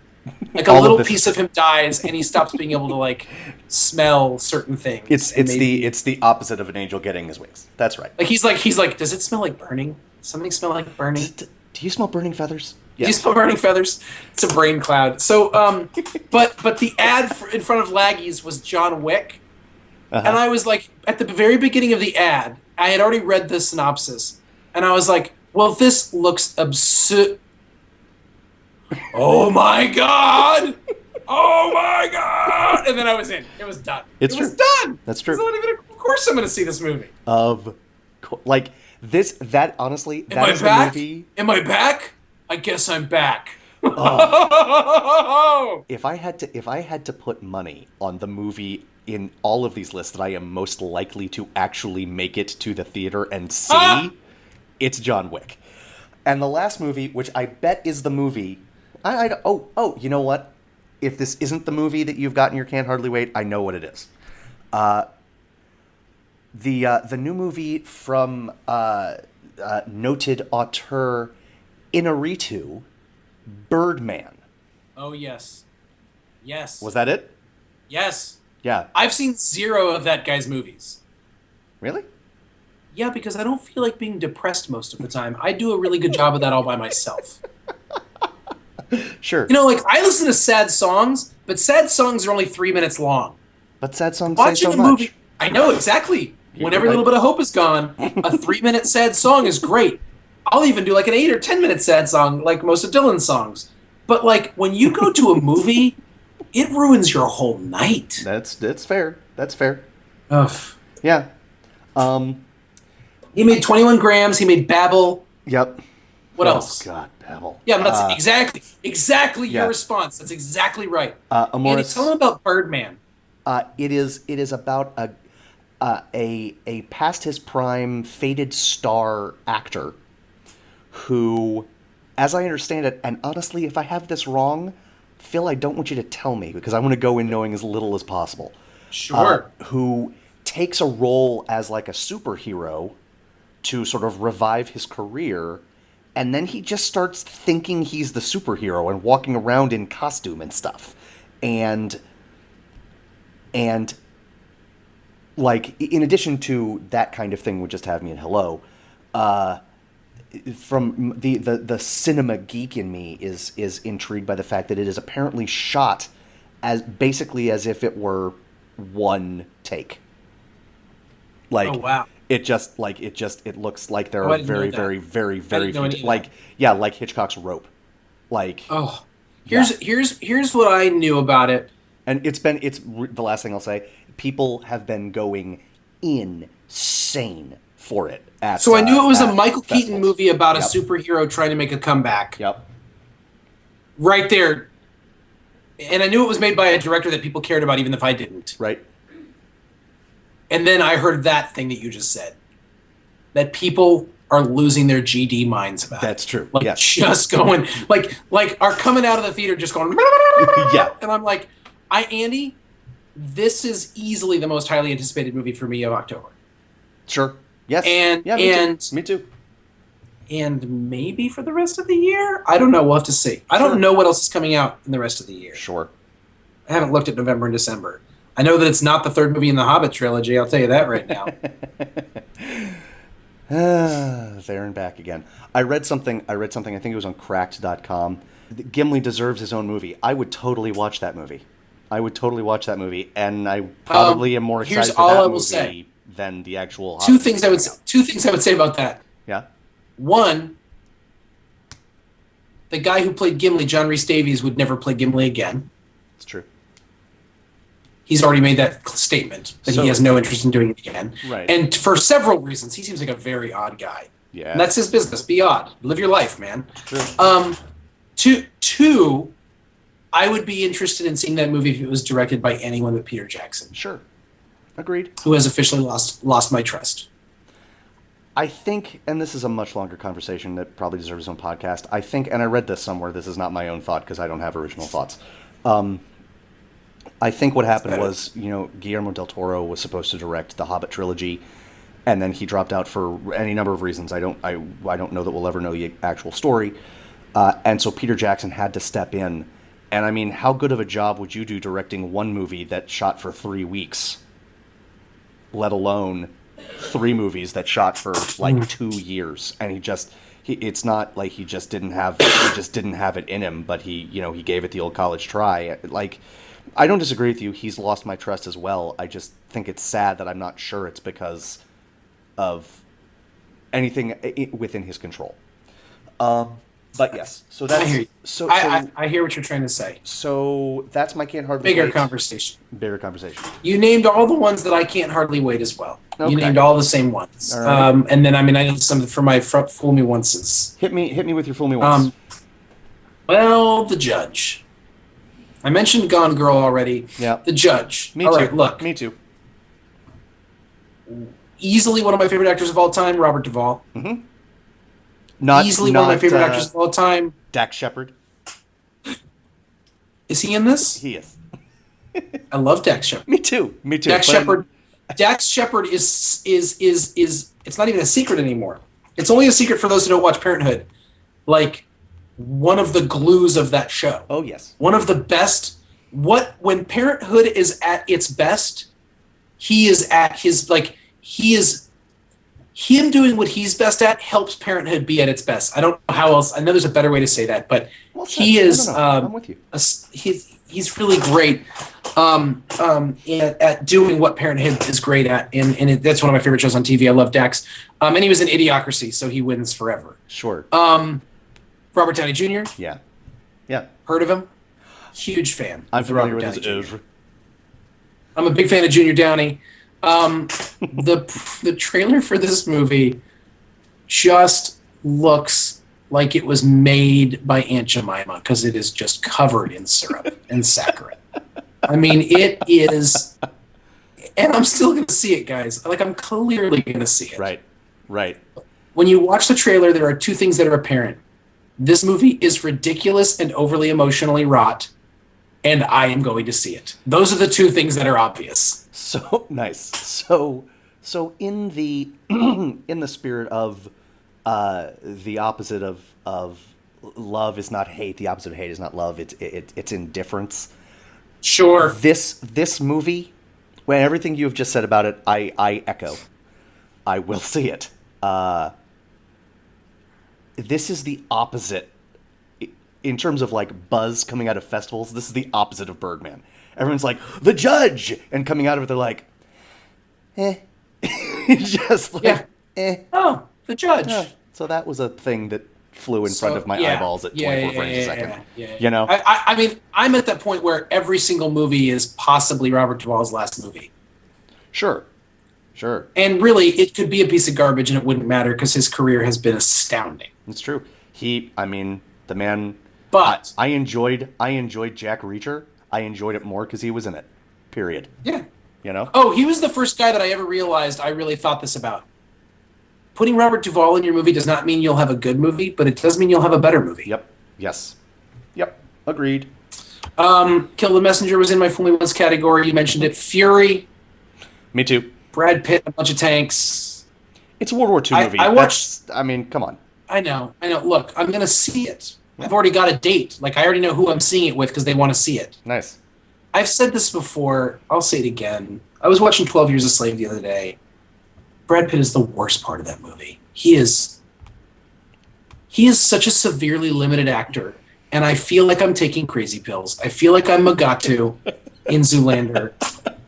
Like a All of little this piece is of him dies, and he stops being able to like smell certain things. It's And maybe- it's the opposite of an angel getting his wings. That's right. he's like, does it smell like burning? Something smell like burning? Do you smell burning feathers? Do you smell burning feathers? It's a brain cloud. So, but the ad in front of Laggy's was John Wick, and I was like, at the very beginning of the ad, I had already read the synopsis, and I was like, well, this looks absurd. Oh my god! Oh my god! And then I was in. It was done. It's it was true. done. That's true. It's not even of course I'm going to see this movie. Like that honestly, Am that I is back? the movie. Am I back? I guess I'm back. If I had to put money on the movie in all of these lists that I am most likely to actually make it to the theater and see, it's John Wick. And the last movie, which I bet is the movie, you know what? If this isn't the movie that you've got in your Can't Hardly Wait, I know what it is. The new movie from noted auteur Inarritu, Birdman. Oh yes. Yes. Was that it? Yes. Yeah. I've seen 0 of that guy's movies. Really? Yeah, because I don't feel like being depressed most of the time. I do a really good job of that all by myself. Sure. You know, like, I listen to sad songs, but sad songs are only 3 minutes long. But sad songs say Watching so a much. movie, I know, exactly. When every little bit of hope is gone, a 3-minute sad song is great. I'll even do like an 8 or 10-minute sad song, like most of Dylan's songs. But, like, when you go to a movie, it ruins your whole night. That's fair. That's fair. Ugh. Yeah. He made 21 Grams. He made Babel. Yep. What else? Oh, God, Babel. Yeah, but that's exactly yeah. your response. That's exactly right. Amoris, Andy, tell him about Birdman. It is about a past his prime faded star actor who, as I understand it, and honestly, if I have this wrong, Phil, I don't want you to tell me because I want to go in knowing as little as possible. Sure. Who takes a role as like a superhero to sort of revive his career, and then he just starts thinking he's the superhero and walking around in costume and stuff. And like, in addition to that kind of thing would just have me in hello, from the cinema geek in me is intrigued by the fact that it is apparently shot as basically as if it were one take. Like, oh wow. It looks like there are very, very, very, very few, like Hitchcock's Rope. Like, oh, here's what I knew about it. And it's the last thing I'll say. People have been going insane for it. So I knew it was a Michael festivals. Keaton movie about a superhero trying to make a comeback. Yep. Right there. And I knew it was made by a director that people cared about, even if I didn't. Right. And then I heard that thing that you just said. That people are losing their GD minds about That's it. true. Like, yes. just going, like are coming out of the theater just going, yeah. And I'm like, Andy, this is easily the most highly anticipated movie for me of October. Sure. Yes. And yeah, me too. And maybe for the rest of the year? I don't know. We'll have to see. I don't know what else is coming out in the rest of the year. Sure. I haven't looked at November and December. I know that it's not the third movie in the Hobbit trilogy. I'll tell you that right now. There and back again. I read something. I think it was on Cracked.com. Gimli deserves his own movie. I would totally watch that movie. And I probably am more excited for that movie than the actual. Two things I would say about that. Yeah. One, the guy who played Gimli, John Rhys Davies, would never play Gimli again. It's true. He's already made that statement that he has no interest in doing it again. Right. And for several reasons. He seems like a very odd guy. Yeah. And that's his business. Be odd. Live your life, man. True. Two, I would be interested in seeing that movie if it was directed by anyone but Peter Jackson. Sure. Agreed. Who has officially lost my trust. I think, and this is a much longer conversation that probably deserves its own podcast, I think, and I read this somewhere, this is not my own thought because I don't have original thoughts. I think what happened was, Guillermo del Toro was supposed to direct the Hobbit trilogy, and then he dropped out for any number of reasons. I don't know that we'll ever know the actual story. And so Peter Jackson had to step in And I mean, how good of a job would you do directing one movie that shot for 3 weeks? Let alone 3 movies that shot for like 2 years. And it's not like he just didn't have it in him, but he gave it the old college try. Like, I don't disagree with you. He's lost my trust as well. I just think it's sad that I'm not sure it's because of anything within his control. But yes, so that's I hear you. I hear what you're trying to say. So that's my can't hardly Bigger wait. Conversation. Bigger conversation. You named all the ones that I can't hardly wait as well. Okay. You named all the same ones. All right. And then I need some for my fool me onces. Hit me with your fool me once. Well, The Judge. I mentioned Gone Girl already. Yeah. The Judge. Me All too. right, look. Me too. Easily one of my favorite actors of all time, Robert Duvall. Mm-hmm. Easily one of my favorite actors of all time. Dax Shepard. Is he in this? He is. I love Dax Shepard. Me too. Dax Shepard. Dax Shepard is it's not even a secret anymore. It's only a secret for those who don't watch Parenthood. Like, one of the glues of that show. Oh yes. One of the best. When Parenthood is at its best, he is at his him doing what he's best at helps Parenthood be at its best. I don't know how else. I know there's a better way to say that, but he is. No. I'm with you. He's really great at doing what Parenthood is great at, and that's one of my favorite shows on TV. I love Dax, and he was in Idiocracy, so he wins forever. Sure. Robert Downey Jr. Yeah. Heard of him? Huge fan. I'm familiar with Robert his Downey Jr. oeuvre. I'm a big fan of Junior Downey. The trailer for this movie just looks like it was made by Aunt Jemima because it is just covered in syrup and saccharin. I mean, it is, and I'm still going to see it, guys. Like, I'm clearly going to see it. Right. When you watch the trailer, there are 2 things that are apparent. This movie is ridiculous and overly emotionally wrought, and I am going to see it. Those are the 2 things that are obvious. So nice. So in the in the spirit of the opposite of love is not hate, the opposite of hate is not love. It's indifference. Sure. This movie, when everything you have just said about it, I echo. I will see it. This is the opposite in terms of like buzz coming out of festivals. This is the opposite of Birdman. Everyone's like, The Judge! And coming out of it, they're like, just like, Oh, The Judge. Yeah. So that was a thing that flew in front of my eyeballs at 24 frames a second. Yeah. You know? I mean, I'm at that point where every single movie is possibly Robert Duvall's last movie. Sure. And really, it could be a piece of garbage and it wouldn't matter because his career has been astounding. It's true. The man... But... I enjoyed Jack Reacher. I enjoyed it more because he was in it. Period. Yeah. You know? Oh, he was the first guy that I ever realized I really thought this about. Putting Robert Duvall in your movie does not mean you'll have a good movie, but it does mean you'll have a better movie. Yep. Yes. Yep. Agreed. Kill the Messenger was in my Fully Once category. You mentioned it. Fury. Me too. Brad Pitt, a bunch of tanks. It's a World War II movie. I watched... come on. I know. Look, I'm going to see it. I've already got a date. Like, I already know who I'm seeing it with because they want to see it. Nice. I've said this before. I'll say it again. I was watching 12 Years a Slave the other day. Brad Pitt is the worst part of that movie. He is such a severely limited actor, and I feel like I'm taking crazy pills. I feel like I'm Mugatu in Zoolander.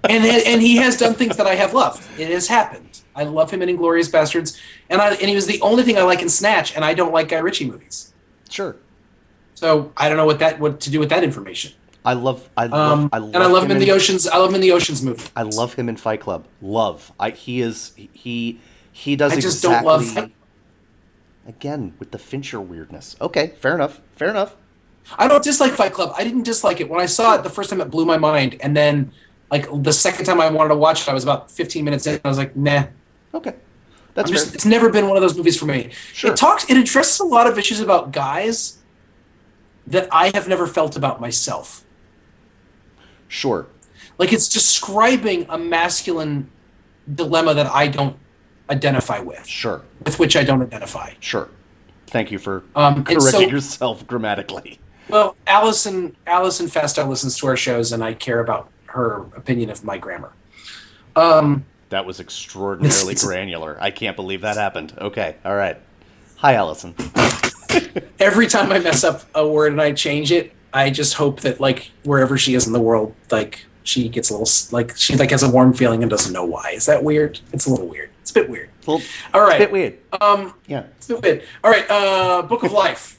And he has done things that I have loved. It has happened. I love him in Inglourious Bastards, and he was the only thing I like in Snatch, and I don't like Guy Ritchie movies. Sure. So I don't know what to do with that information. I love him in the Oceans. I love him in the Oceans movie. I love him in Fight Club. He does I just exactly. don't love him. Again with the Fincher weirdness. Okay, fair enough. I don't dislike Fight Club. I didn't dislike it when I saw it the first time. It blew my mind, and then like the second time I wanted to watch it, I was about 15 minutes in. And I was like, nah. Okay, that's fair. It's never been one of those movies for me. Sure. It addresses a lot of issues about guys that I have never felt about myself. Sure. Like, it's describing a masculine dilemma that I don't identify with. Sure. With which I don't identify. Sure. Thank you for and correcting yourself grammatically. Well, Allison Festo listens to our shows, and I care about her opinion of my grammar. That was extraordinarily granular. I can't believe that happened. Okay, all right. Hi, Allison. Every time I mess up a word and I change it, I just hope that like wherever she is in the world, like she gets a little like she like has a warm feeling and doesn't know why. Is that weird? It's a little weird. It's a bit weird. Well, all right. It's a bit weird. Yeah. It's a bit weird. All right. Book of Life.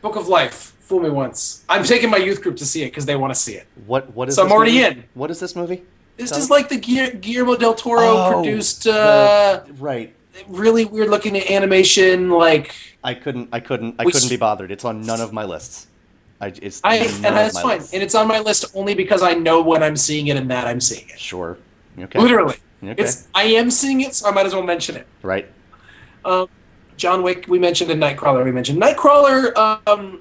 Book of Life. Fool me once. I'm taking my youth group to see it because they want to see it. What is? So this I'm already movie? in. What is this movie? This is like the Guillermo del Toro produced. Right. Really weird looking animation. Like I couldn't be bothered. It's on none of my lists. And that's fine. And it's on my list only because I know when I'm seeing it and that I'm seeing it. Sure. Okay. Literally. Okay. I am seeing it, so I might as well mention it. Right. John Wick we mentioned and Nightcrawler we mentioned. Nightcrawler.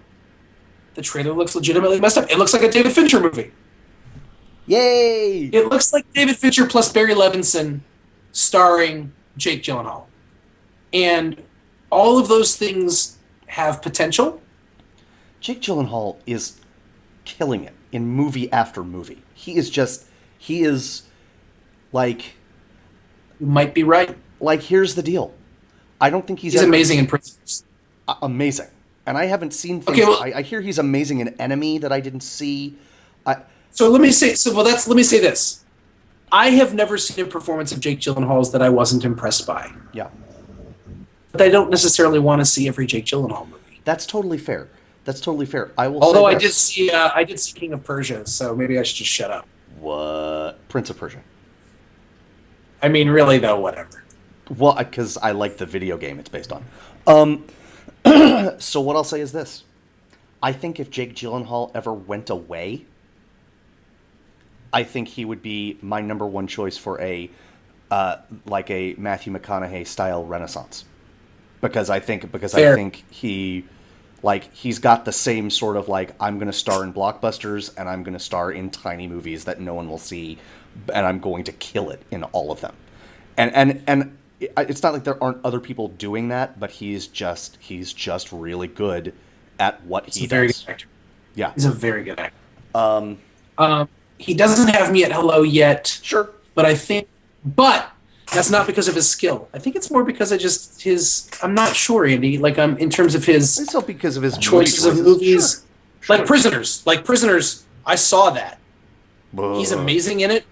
The trailer looks legitimately messed up. It looks like a David Fincher movie. Yay! It looks like David Fincher plus Barry Levinson starring Jake Gyllenhaal. And all of those things have potential. Jake Gyllenhaal is killing it in movie after movie. He is like... You might be right. Like, here's the deal. I don't think he's amazing in Prisoners. Amazing. And I haven't seen things... Okay, well, I hear he's amazing in Enemy that I didn't see. Let me say this. I have never seen a performance of Jake Gyllenhaal's that I wasn't impressed by. Yeah. But I don't necessarily want to see every Jake Gyllenhaal movie. That's totally fair. I will. Although I did see King of Persia, so maybe I should just shut up. What? Prince of Persia. I mean, really though, whatever. Well, because I like the video game it's based on. So what I'll say is this: I think if Jake Gyllenhaal ever went away, I think he would be my number one choice for a Matthew McConaughey style Renaissance, because I think he's got the same sort of like, I'm going to star in blockbusters and I'm going to star in tiny movies that no one will see, and I'm going to kill it in all of them. And it's not like there aren't other people doing that, but he's just really good at what he does. He's a very good actor. Yeah, he's a very good actor. He doesn't have me at hello yet. Sure, but that's not because of his skill. I think it's more because of just his. I'm not sure, Andy. Like in terms of his. It's not because of his choices of movies. Sure. Like Prisoners. I saw that. He's amazing in it.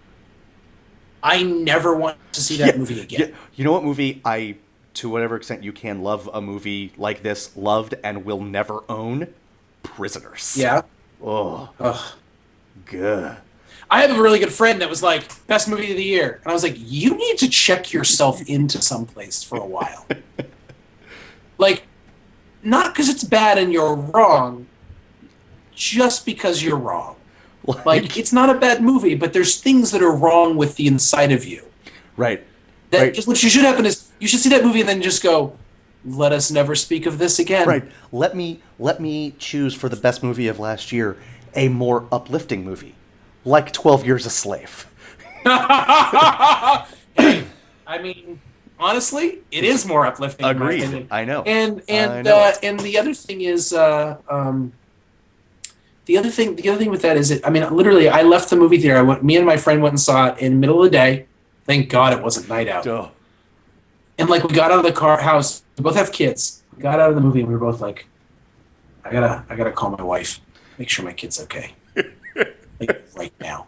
I never want to see that movie again. Yeah. You know what movie I, to whatever extent you can love a movie like this, loved and will never own? Prisoners. Yeah. Oh. Ugh. Good. I have a really good friend that was like, best movie of the year. And I was like, you need to check yourself into someplace for a while. Like, not because it's bad and you're wrong, just because you're wrong. Like, it's not a bad movie, but there's things that are wrong with the inside of you. Right. What should happen is, you should see that movie and then just go, let us never speak of this again. Right. Let me choose for the best movie of last year a more uplifting movie. Like 12 Years a Slave. Hey, I mean, honestly, it is more uplifting. Agreed. In my opinion. I know. And the other thing is, the other thing with that is, literally, I left the movie theater. Me and my friend went and saw it in the middle of the day. Thank God it wasn't night out. Duh. And we got out of the house. We both have kids. We got out of the movie and we were both like, I gotta call my wife, make sure my kid's okay. Right now.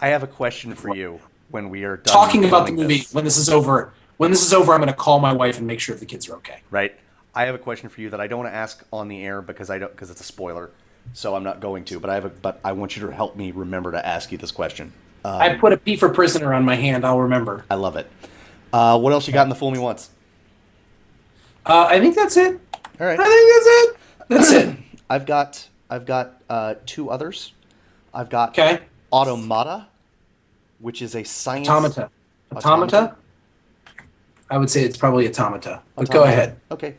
I have a question for you when we are done talking about the movie. This. When this is over, I'm going to call my wife and make sure the kids are okay. Right. I have a question for you that I don't want to ask on the air because it's a spoiler, so I'm not going to. But I want you to help me remember to ask you this question. I put a P for prisoner on my hand. I'll remember. I love it. What else you got in the Fool Me Once? I think that's it. All right. I think that's it. That's it. I've got two others. I've got Automata, which is a science... Automata? I would say it's probably Automata. But go ahead. Okay.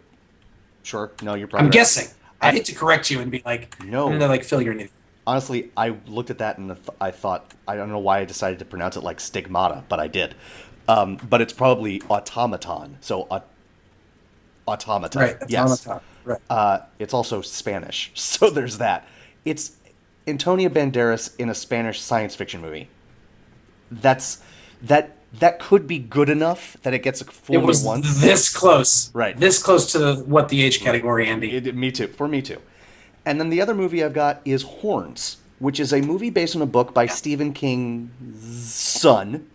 Sure. No, you're probably I'm guessing. I hate to correct you and be like... No. And then fill your name. Honestly, I looked at that and I thought... I don't know why I decided to pronounce it like stigmata, but I did. But it's probably automaton. So Automata. Right. Yes. Automata. Right. It's also Spanish, so there's that. It's Antonio Banderas in a Spanish science fiction movie. That could be good enough that it gets a fool It me was once. this close. Right. This close to what the age category, Andy. Me too. For me too. And then the other movie I've got is Horns, which is a movie based on a book by Stephen King's son.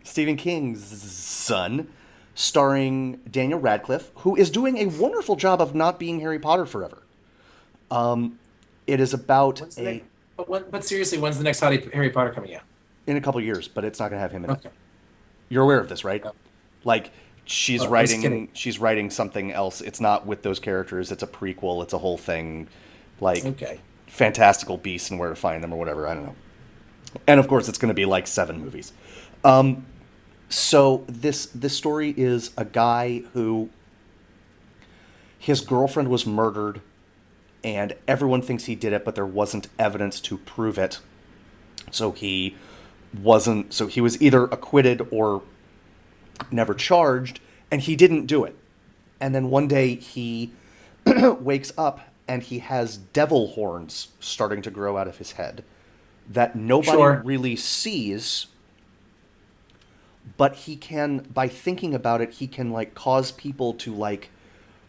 Stephen King's son, starring Daniel Radcliffe, who is doing a wonderful job of not being Harry Potter forever. It is about But seriously, when's the next Harry Potter coming out? in a couple years, but it's not going to have him in Okay. it. You're aware of this, right? No. Like she's Oh, I was writing kidding. she's writing something else. It's not with those characters. It's a prequel. It's a whole thing. Like Okay. fantastical beasts and where to find them or whatever. I don't know. And of course, it's going to be like 7 movies. So this story is a guy who his girlfriend was murdered, and everyone thinks he did it, but there wasn't evidence to prove it. So he wasn't. So he was either acquitted or never charged, and he didn't do it. And then one day he wakes up and he has devil horns starting to grow out of his head that nobody Sure. really sees, but he can, by thinking about it, he can like cause people to like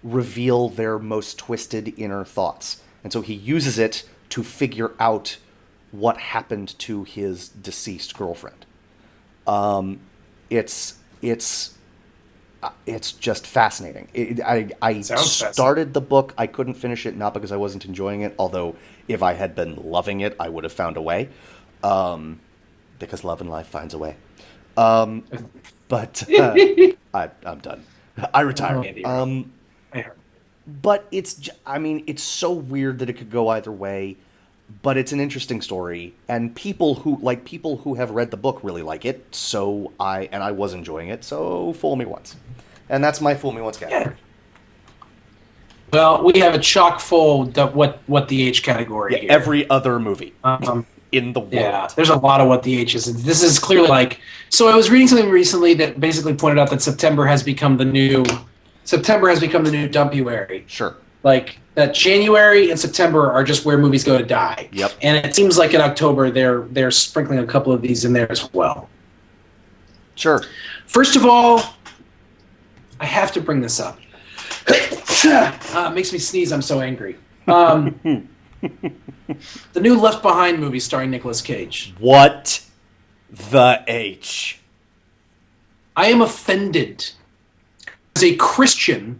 reveal their most twisted inner thoughts. And so he uses it to figure out what happened to his deceased girlfriend. It's just fascinating. I Sounds started the book. I couldn't finish it, not because I wasn't enjoying it, although if I had been loving it, I would have found a way. Because love and life finds a way. But I'm done. I retire. I heard. But it's so weird that it could go either way. But it's an interesting story, and people who have read the book really like it. So I was enjoying it. So fool me once, and that's my fool me once category. Well, we have a chock full what the age category here. Every other movie in the world. Yeah, there's a lot of what the H is. This is clearly like. So I was reading something recently that basically pointed out that September has become the new dumpuary. Sure. Like that January and September are just where movies go to die. Yep. And it seems like in October they're sprinkling a couple of these in there as well. Sure. First of all, I have to bring this up. It makes me sneeze. I'm so angry. The new Left Behind movie starring Nicolas Cage. What the H? I am offended as a Christian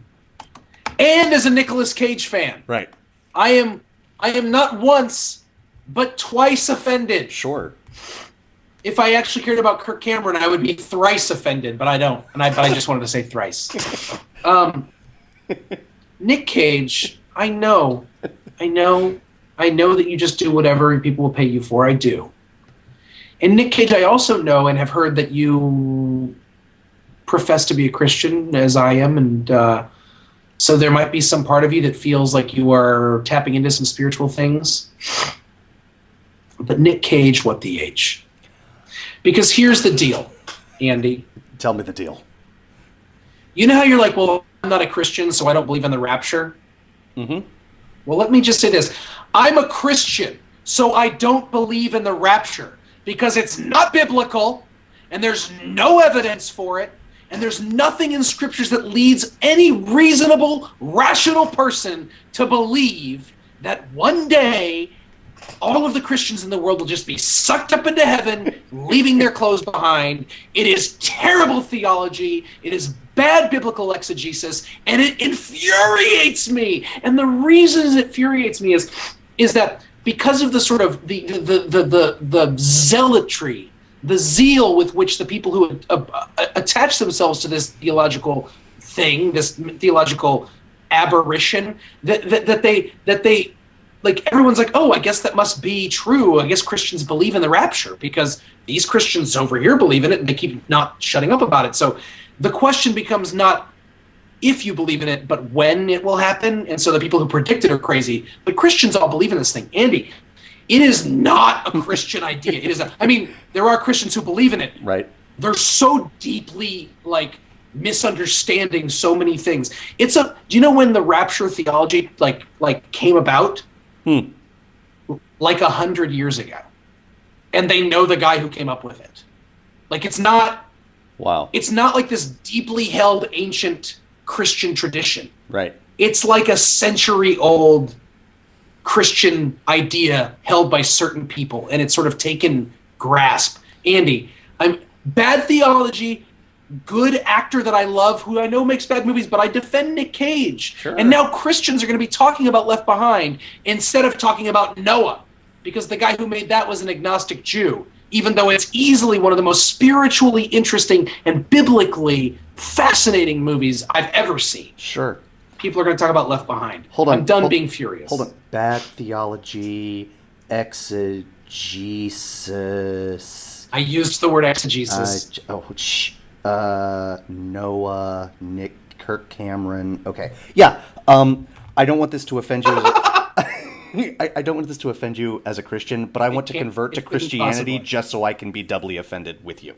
and as a Nicolas Cage fan. Right. I am not once, but twice offended. Sure. If I actually cared about Kirk Cameron, I would be thrice offended, but I don't. But I just wanted to say thrice. Nick Cage, I know that you just do whatever people will pay you for. I do. And Nick Cage, I also know and have heard that you profess to be a Christian, as I am, and so there might be some part of you that feels like you are tapping into some spiritual things. But Nick Cage, what the H? Because here's the deal, Andy. Tell me the deal. You know how you're like, well, I'm not a Christian, so I don't believe in the rapture? Mm-hmm. Well, let me just say this. I'm a Christian, so I don't believe in the rapture because it's not biblical, and there's no evidence for it, and there's nothing in scriptures that leads any reasonable, rational person to believe that one day all of the Christians in the world will just be sucked up into heaven, leaving their clothes behind. It is terrible theology. It is bad biblical exegesis, and it infuriates me. And the reason it infuriates me is that because of the sort of the zealotry, the zeal with which the people who attach themselves to this theological thing, this theological aberration, that they like, everyone's like, oh, I guess that must be true. I guess Christians believe in the rapture because these Christians over here believe in it, and they keep not shutting up about it. So the question becomes not if you believe in it, but when it will happen. And so the people who predict it are crazy. But Christians all believe in this thing. Andy, it is not a Christian idea. It is. I mean, there are Christians who believe in it. Right. They're so deeply, like, misunderstanding so many things. Do you know when the rapture theology like came about? Like 100 years ago. And they know the guy who came up with it. Like, it's not like this deeply held ancient Christian tradition. Right. It's like a century-old Christian idea held by certain people, and it's sort of taken grasp. Andy, bad theology, good actor that I love, who I know makes bad movies, but I defend Nick Cage. Sure. And now Christians are going to be talking about Left Behind instead of talking about Noah, because the guy who made that was an agnostic Jew, even though it's easily one of the most spiritually interesting and biblically fascinating movies I've ever seen. Sure. People are going to talk about Left Behind. Hold on. I'm done being furious. Hold on. Bad theology, exegesis. I used the word exegesis. Noah, Nick, Kirk Cameron. Okay. Yeah. I don't want this to offend you. I don't want this to offend you as a Christian, but I want to convert to Christianity just so I can be doubly offended with you.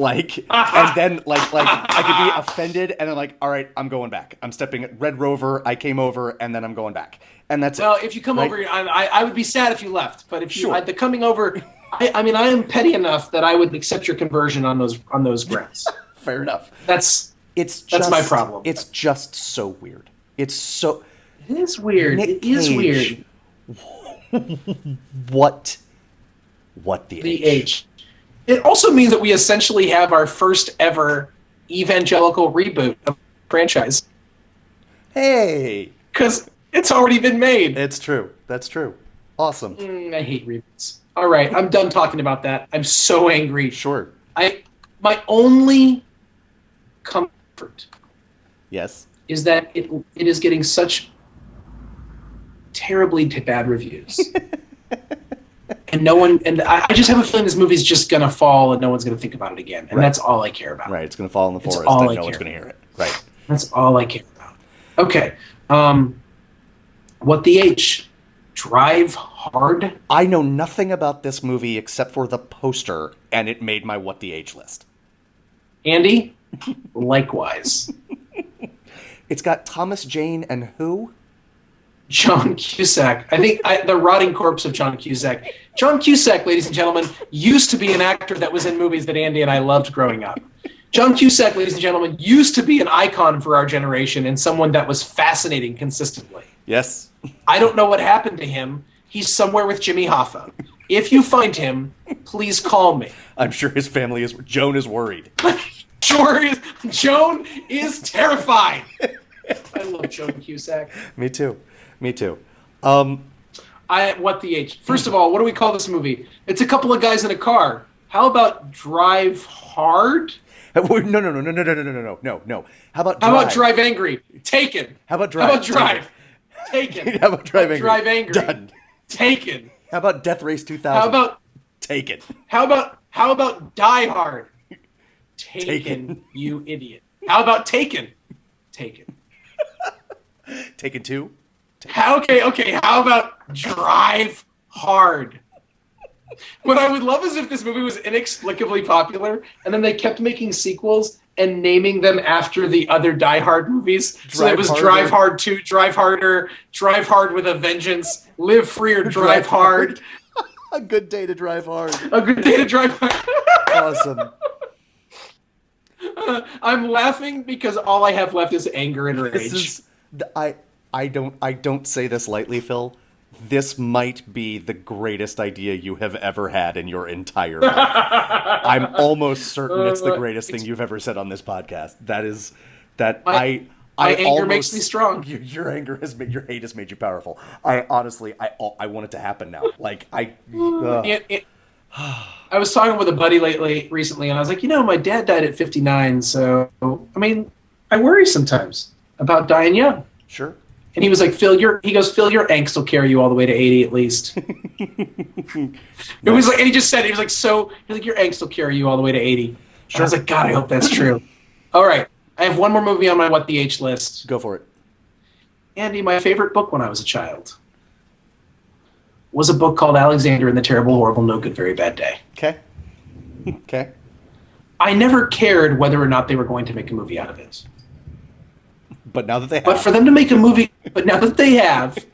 And then I could be offended, and then all right, I'm going back. I'm stepping at Red Rover. I came over, and then I'm going back, and that's well. it. If you come right? over, I would be sad if you left. But if you Sure. the coming over, I mean, I am petty enough that I would accept your conversion on those grounds. Fair enough. That's my problem. It's just so weird. It is weird. Nick It is Cage, weird. What the H? It also means that we essentially have our first ever evangelical reboot of the franchise. Hey! Because it's already been made. It's true. That's true. Awesome. I hate reboots. All right, I'm done talking about that. I'm so angry. Sure. My only comfort Yes. is that it is getting such terribly bad reviews. And I just have a feeling this movie's just going to fall and no one's going to think about it again. And that's all I care about. Right, it's going to fall in the forest and no one's going to hear it. Right. That's all I care about. Okay. What the H? Drive Hard? I know nothing about this movie except for the poster, and it made my What the H list. Andy? Likewise. It's got Thomas Jane and who? John Cusack. I think the rotting corpse of John Cusack. John Cusack, ladies and gentlemen, used to be an actor that was in movies that Andy and I loved growing up. John Cusack, ladies and gentlemen, used to be an icon for our generation and someone that was fascinating consistently. Yes. I don't know what happened to him. He's somewhere with Jimmy Hoffa. If you find him, please call me. I'm sure his family is... Joan is worried. Joan is terrified. I love Joan Cusack. Me too. What the H? First of all, what do we call this movie? It's a couple of guys in a car. How about Drive Hard? No. How about Drive? How about Drive Angry? Taken. How about Drive? How about Drive? Taken. How about Drive Angry? Drive Angry. Done. Taken. How about Death Race 2000? How about Taken? How about Die Hard? Taken. You idiot. How about Taken? Taken. Taken 2? Okay. How about Drive Hard? What I would love is if this movie was inexplicably popular, and then they kept making sequels and naming them after the other Die Hard movies. So it was Drive Hard 2, Drive Harder, Drive Hard with a Vengeance, Live Free or Drive Hard. A Good Day to Drive Hard. A Good Day to Drive Hard. Awesome. I'm laughing because all I have left is anger and rage. I don't say this lightly, Phil. This might be the greatest idea you have ever had in your entire life. I'm almost certain it's the greatest thing you've ever said on this podcast. My anger makes me strong. Your hate has made you powerful. I honestly want it to happen now. I was talking with a buddy recently, and I was like, my dad died at 59, so I worry sometimes about dying young. Sure. And he was like, Phil, your angst will carry you all the way to 80 at least. It was like, and he just said, your angst will carry you all the way to 80. Sure. I was like, God, I hope that's true. All right. I have one more movie on my What the H list. Go for it. Andy, my favorite book when I was a child was a book called Alexander and the Terrible, Horrible, No Good, Very Bad Day. Okay. I never cared whether or not they were going to make a movie out of it. But now that they have. But for them to make a movie, but now that they have,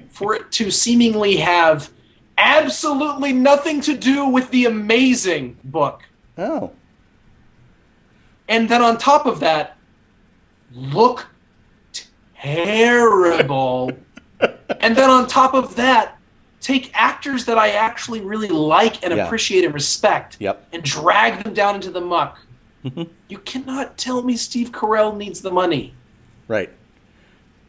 for it to seemingly have absolutely nothing to do with the amazing book. Oh. And then on top of that, look terrible. And then on top of that, take actors that I actually really like and appreciate and respect and drag them down into the muck. You cannot tell me Steve Carell needs the money. Right.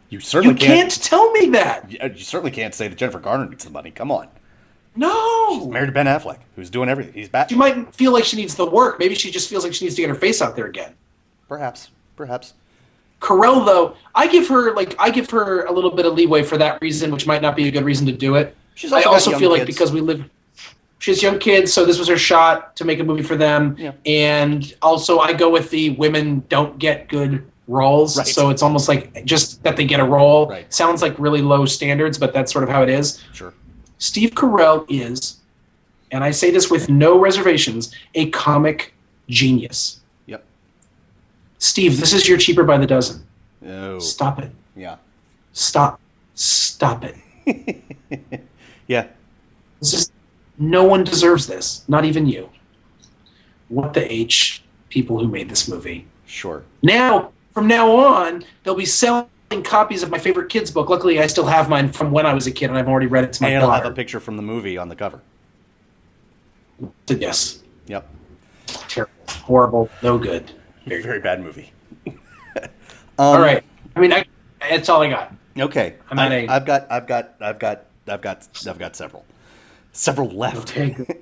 You certainly can't tell me that. You certainly can't say that Jennifer Garner needs the money. Come on. No. She's married to Ben Affleck, who's doing everything. He's back. She might feel like she needs the work. Maybe she just feels like she needs to get her face out there again. Perhaps. Carell, though, I give her a little bit of leeway for that reason, which might not be a good reason to do it. I also feel like because she has young kids, so this was her shot to make a movie for them. Yeah. And also, I go with the women don't get good roles, so it's almost like just that they get a role. Right. Sounds like really low standards, but that's sort of how it is. Sure. Steve Carell is, and I say this with no reservations, a comic genius. Yep. Steve, this is your cheaper by the dozen. No. Stop it. Yeah. Stop it. Yeah. No one deserves this, not even you. What the H, people who made this movie. Sure. Now, from now on, they'll be selling copies of my favorite kids' book. Luckily, I still have mine from when I was a kid, and I've already read it to my daughter. And it'll have a picture from the movie on the cover. Yes. Yep. Terrible. Horrible. No good. Very bad movie. All right. I mean, that's all I got. Okay. I've got several left. Okay.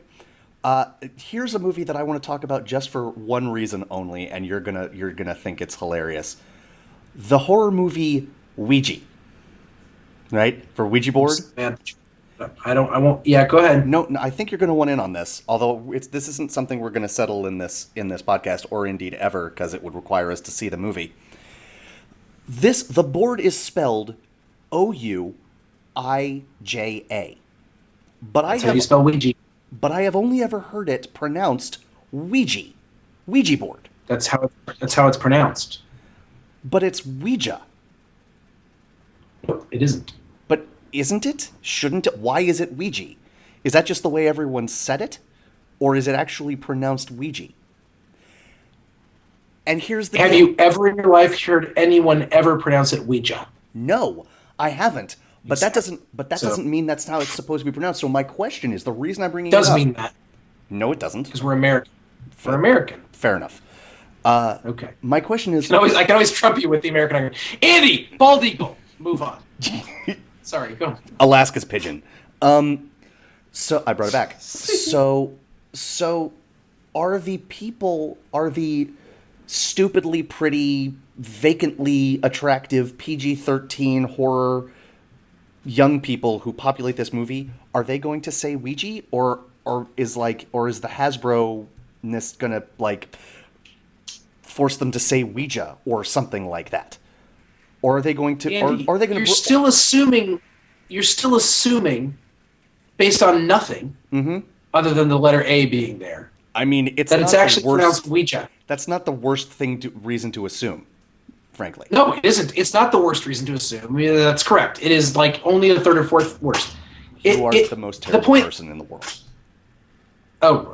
Here's a movie that I want to talk about just for one reason only, and you're gonna think it's hilarious. The horror movie Ouija. Right? For Ouija board? I won't. Yeah, go ahead. No, I think you're going to want in on this. Although this isn't something we're going to settle in this podcast, or indeed ever, because it would require us to see the movie. The board is spelled Ouija, but That's how you spell Ouija. But I have only ever heard it pronounced Ouija board. That's how it's pronounced. But it's Ouija. It isn't. But isn't it? Shouldn't it? Why is it Ouija? Is that just the way everyone said it? Or is it actually pronounced Ouija? And here's the Have you ever in your life heard anyone ever pronounce it Ouija? No, I haven't. But that doesn't mean that's how it's supposed to be pronounced. So my question is, the reason I'm bringing it up... Does mean that. No, it doesn't. Because we're American. We're American. Fair enough. Okay. My question is... I can always trump you with the American argument. Andy, bald eagle. Move on. Sorry, go. Alaska's pigeon. So I brought it back. So are the stupidly pretty, vacantly attractive PG-13 horror young people who populate this movie, are they going to say Ouija, or is the Hasbro-ness gonna force them to say Ouija or something like that? Or are they going to? Andy, or are they going to? You're still assuming, based on nothing, other than the letter A being there. I mean, it's actually pronounced Ouija. That's not the worst reason to assume, frankly. No, it isn't. It's not the worst reason to assume. I mean, that's correct. It is only the third or fourth worst. You are the most terrible person in the world. Oh,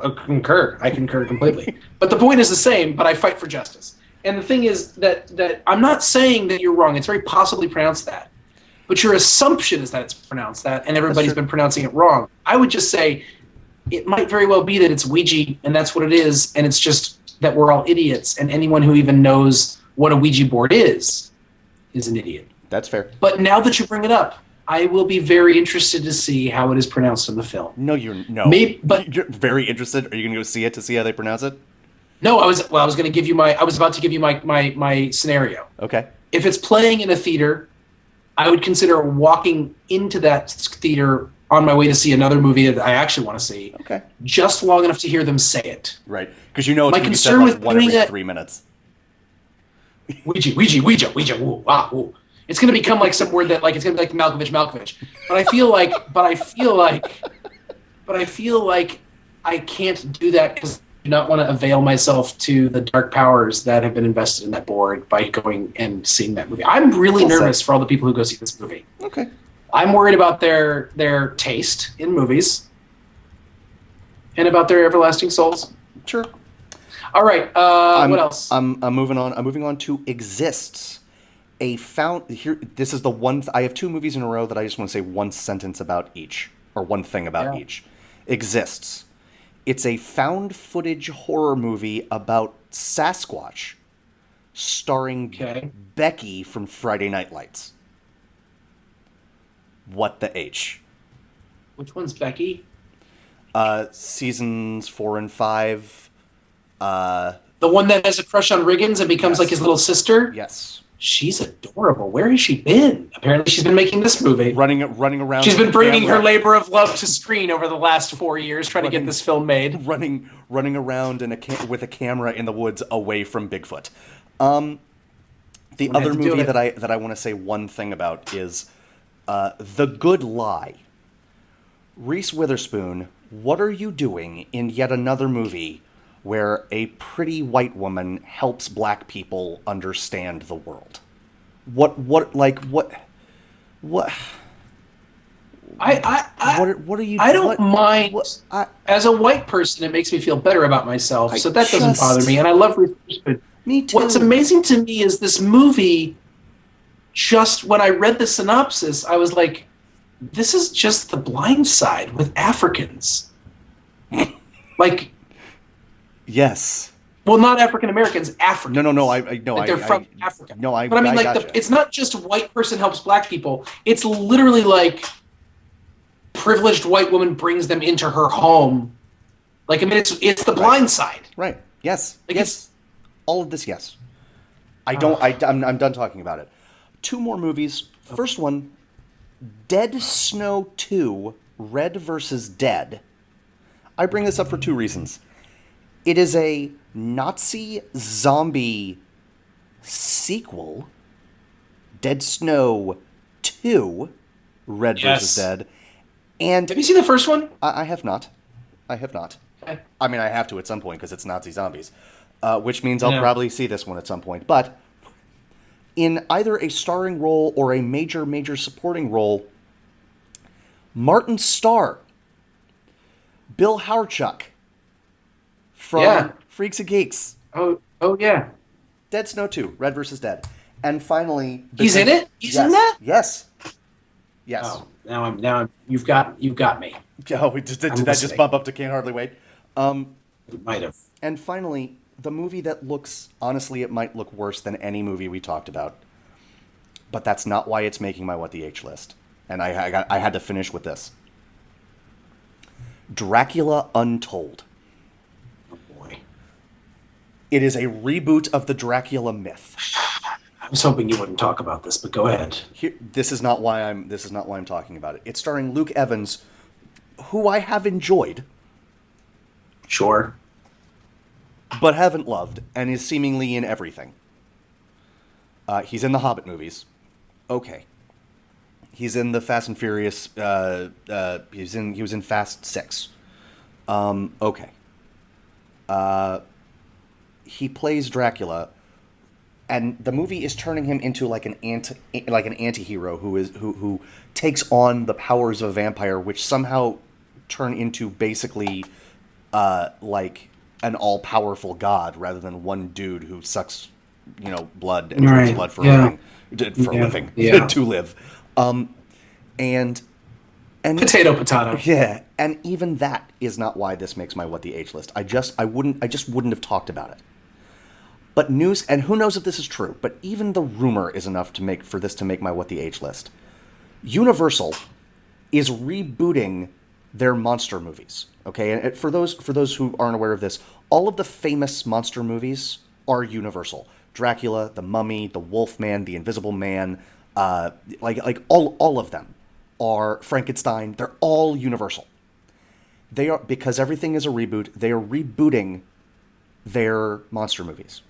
I concur completely. But the point is the same, but I fight for justice. And the thing is that I'm not saying that you're wrong. It's very possibly pronounced that. But your assumption is that it's pronounced that, and everybody's been pronouncing it wrong. I would just say it might very well be that it's Ouija, and that's what it is, and it's just that we're all idiots, and anyone who even knows what a Ouija board is an idiot. That's fair. But now that you bring it up, I will be very interested to see how it is pronounced in the film. No, you're very interested. Are you going to go see it to see how they pronounce it? No, I was about to give you my scenario. Okay. If it's playing in a theater, I would consider walking into that theater on my way to see another movie that I actually want to see. Okay. Just long enough to hear them say it. Right. Because you know it's my going to be concern said with one every doing 3 minutes. Ouija, woo, ah, woo. It's going to become like some word that it's going to be like Malkovich. But I feel like I can't do that because not want to avail myself to the dark powers that have been invested in that board by going and seeing that movie. I'm really Well said. nervous for all the people who go see this movie. Okay. I'm worried about their taste in movies and about their everlasting souls. Sure. All right. What else? I'm moving on. I'm moving on to Exists. This is the one. I have two movies in a row that I just want to say one sentence about each, or one thing about each. Exists. It's a found footage horror movie about Sasquatch, starring Becky from Friday Night Lights. What the H? Which one's Becky? Seasons 4 and 5. The one that has a crush on Riggins and becomes like his little sister? Yes. She's adorable. Where has she been? Apparently she's been making this movie. Running around. She's been bringing her labor of love to screen over the last 4 years, trying to get this film made. Running around with a camera in the woods away from Bigfoot. The other movie that I want to say one thing about is The Good Lie. Reese Witherspoon, what are you doing in yet another movie where a pretty white woman helps black people understand the world? What are you? I don't mind. As a white person, it makes me feel better about myself, so that doesn't bother me. And I love Reese Witherspoon. Me too. What's amazing to me is this movie. Just when I read the synopsis, I was like, "This is just The Blind Side with Africans." Like, yes. Well, not African Americans, Africans. No. I know. Like they're from Africa. No, but I mean, like, gotcha. it's not just white person helps black people. It's literally like privileged white woman brings them into her home. Like, I mean, it's The Blind Side. Right. Yes. Like, yes. All of this. Yes. I'm done talking about it. Two more movies. First one, Dead Snow 2, Red vs. Dead. I bring this up for two reasons. It is a Nazi zombie sequel, Dead Snow 2, Red vs. Dead. And have you seen the first one? I have not. Okay. I mean, I have to at some point because it's Nazi zombies, which means I'll probably see this one at some point. But in either a starring role or a major supporting role, Martin Starr, Bill Haurchuk from Freaks and Geeks. Oh yeah. Dead Snow 2, Red vs. Dead. And finally, he's in it? He's in that? Yes. Oh, now I'm you've got me. Oh, did that just bump up to Can't Hardly Wait? It might have. And finally, the movie that looks, honestly, it might look worse than any movie we talked about. But that's not why it's making my What the H list. And I had to finish with this. Dracula Untold. Oh boy. It is a reboot of the Dracula myth. I was hoping you wouldn't talk about this, but go ahead. This is not why I'm talking about it. It's starring Luke Evans, who I have enjoyed. Sure. But haven't loved, and is seemingly in everything. He's in the Hobbit movies. Okay. He's in the Fast and Furious. He was in Fast 6. Okay. He plays Dracula, and the movie is turning him into like an anti-hero who takes on the powers of a vampire, which somehow turn into basically like an all-powerful god rather than one dude who sucks, blood and drinks blood for a living to live. And potato. Yeah, and even that is not why this makes my What the H list. I just wouldn't have talked about it. But news, and who knows if this is true, but even the rumor is enough for this to make my What the H list. Universal is rebooting their monster movies. Okay, and for those who aren't aware of this, all of the famous monster movies are Universal. Dracula, The Mummy, The Wolfman, The Invisible Man, like all of them are Frankenstein. They're all Universal. They are, because everything is a reboot. They are rebooting their monster movies,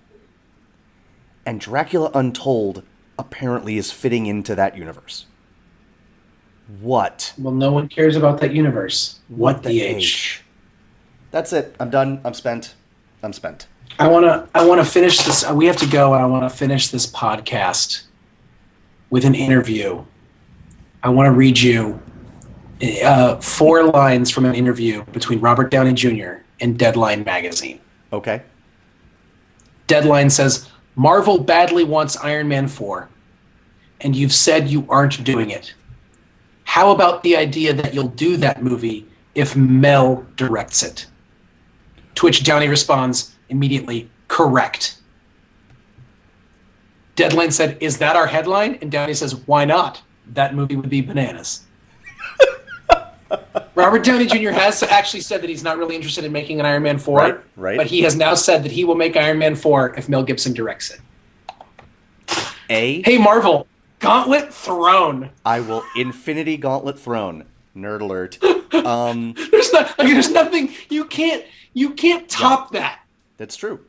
and Dracula Untold apparently is fitting into that universe. What? Well, no one cares about that universe. What the H? That's it. I'm done. I'm spent. I'm spent. I wanna finish this. We have to go, and I want to finish this podcast with an interview. I want to read you 4 lines from an interview between Robert Downey Jr. and Deadline magazine. Okay. Deadline says, Marvel badly wants Iron Man 4, and you've said you aren't doing it. How about the idea that you'll do that movie if Mel directs it? To which Downey responds immediately, correct. Deadline said, is that our headline? And Downey says, why not? That movie would be bananas. Robert Downey Jr. has actually said that he's not really interested in making an Iron Man 4. Right. But he has now said that he will make Iron Man 4 if Mel Gibson directs it. Hey, Marvel, Gauntlet Throne. I will Infinity Gauntlet Throne. Nerd alert. There's nothing you can't top that. That's true.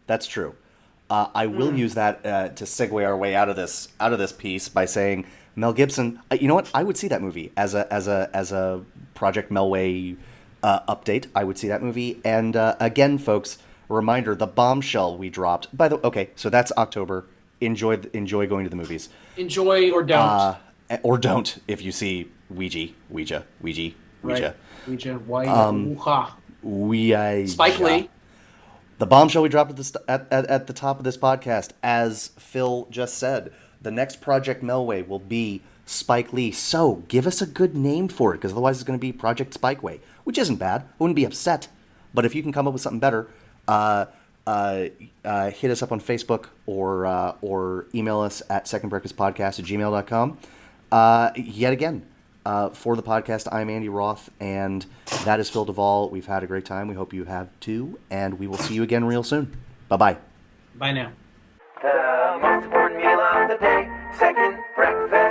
That's true. I will use that to segue our way out of this piece by saying Mel Gibson. You know what? I would see that movie as a Project Melway update. I would see that movie. And again, folks, a reminder: the bombshell we dropped. So that's October. Enjoy going to the movies. Enjoy or don't. Or don't if you see Ouija. Right. Spike Lee. The bombshell we dropped at the top of this podcast, as Phil just said, the next Project Melway will be Spike Lee. So give us a good name for it, because otherwise it's going to be Project Spikeway, which isn't bad. I wouldn't be upset. But if you can come up with something better, hit us up on Facebook or email us at secondbreakfastpodcast@gmail.com. Yet again, for the podcast, I'm Andy Roth, and that is Phil Duvall. We've had a great time. We hope you have too, and we will see you again real soon. Bye-bye. Bye now. The most important meal of the day, second breakfast.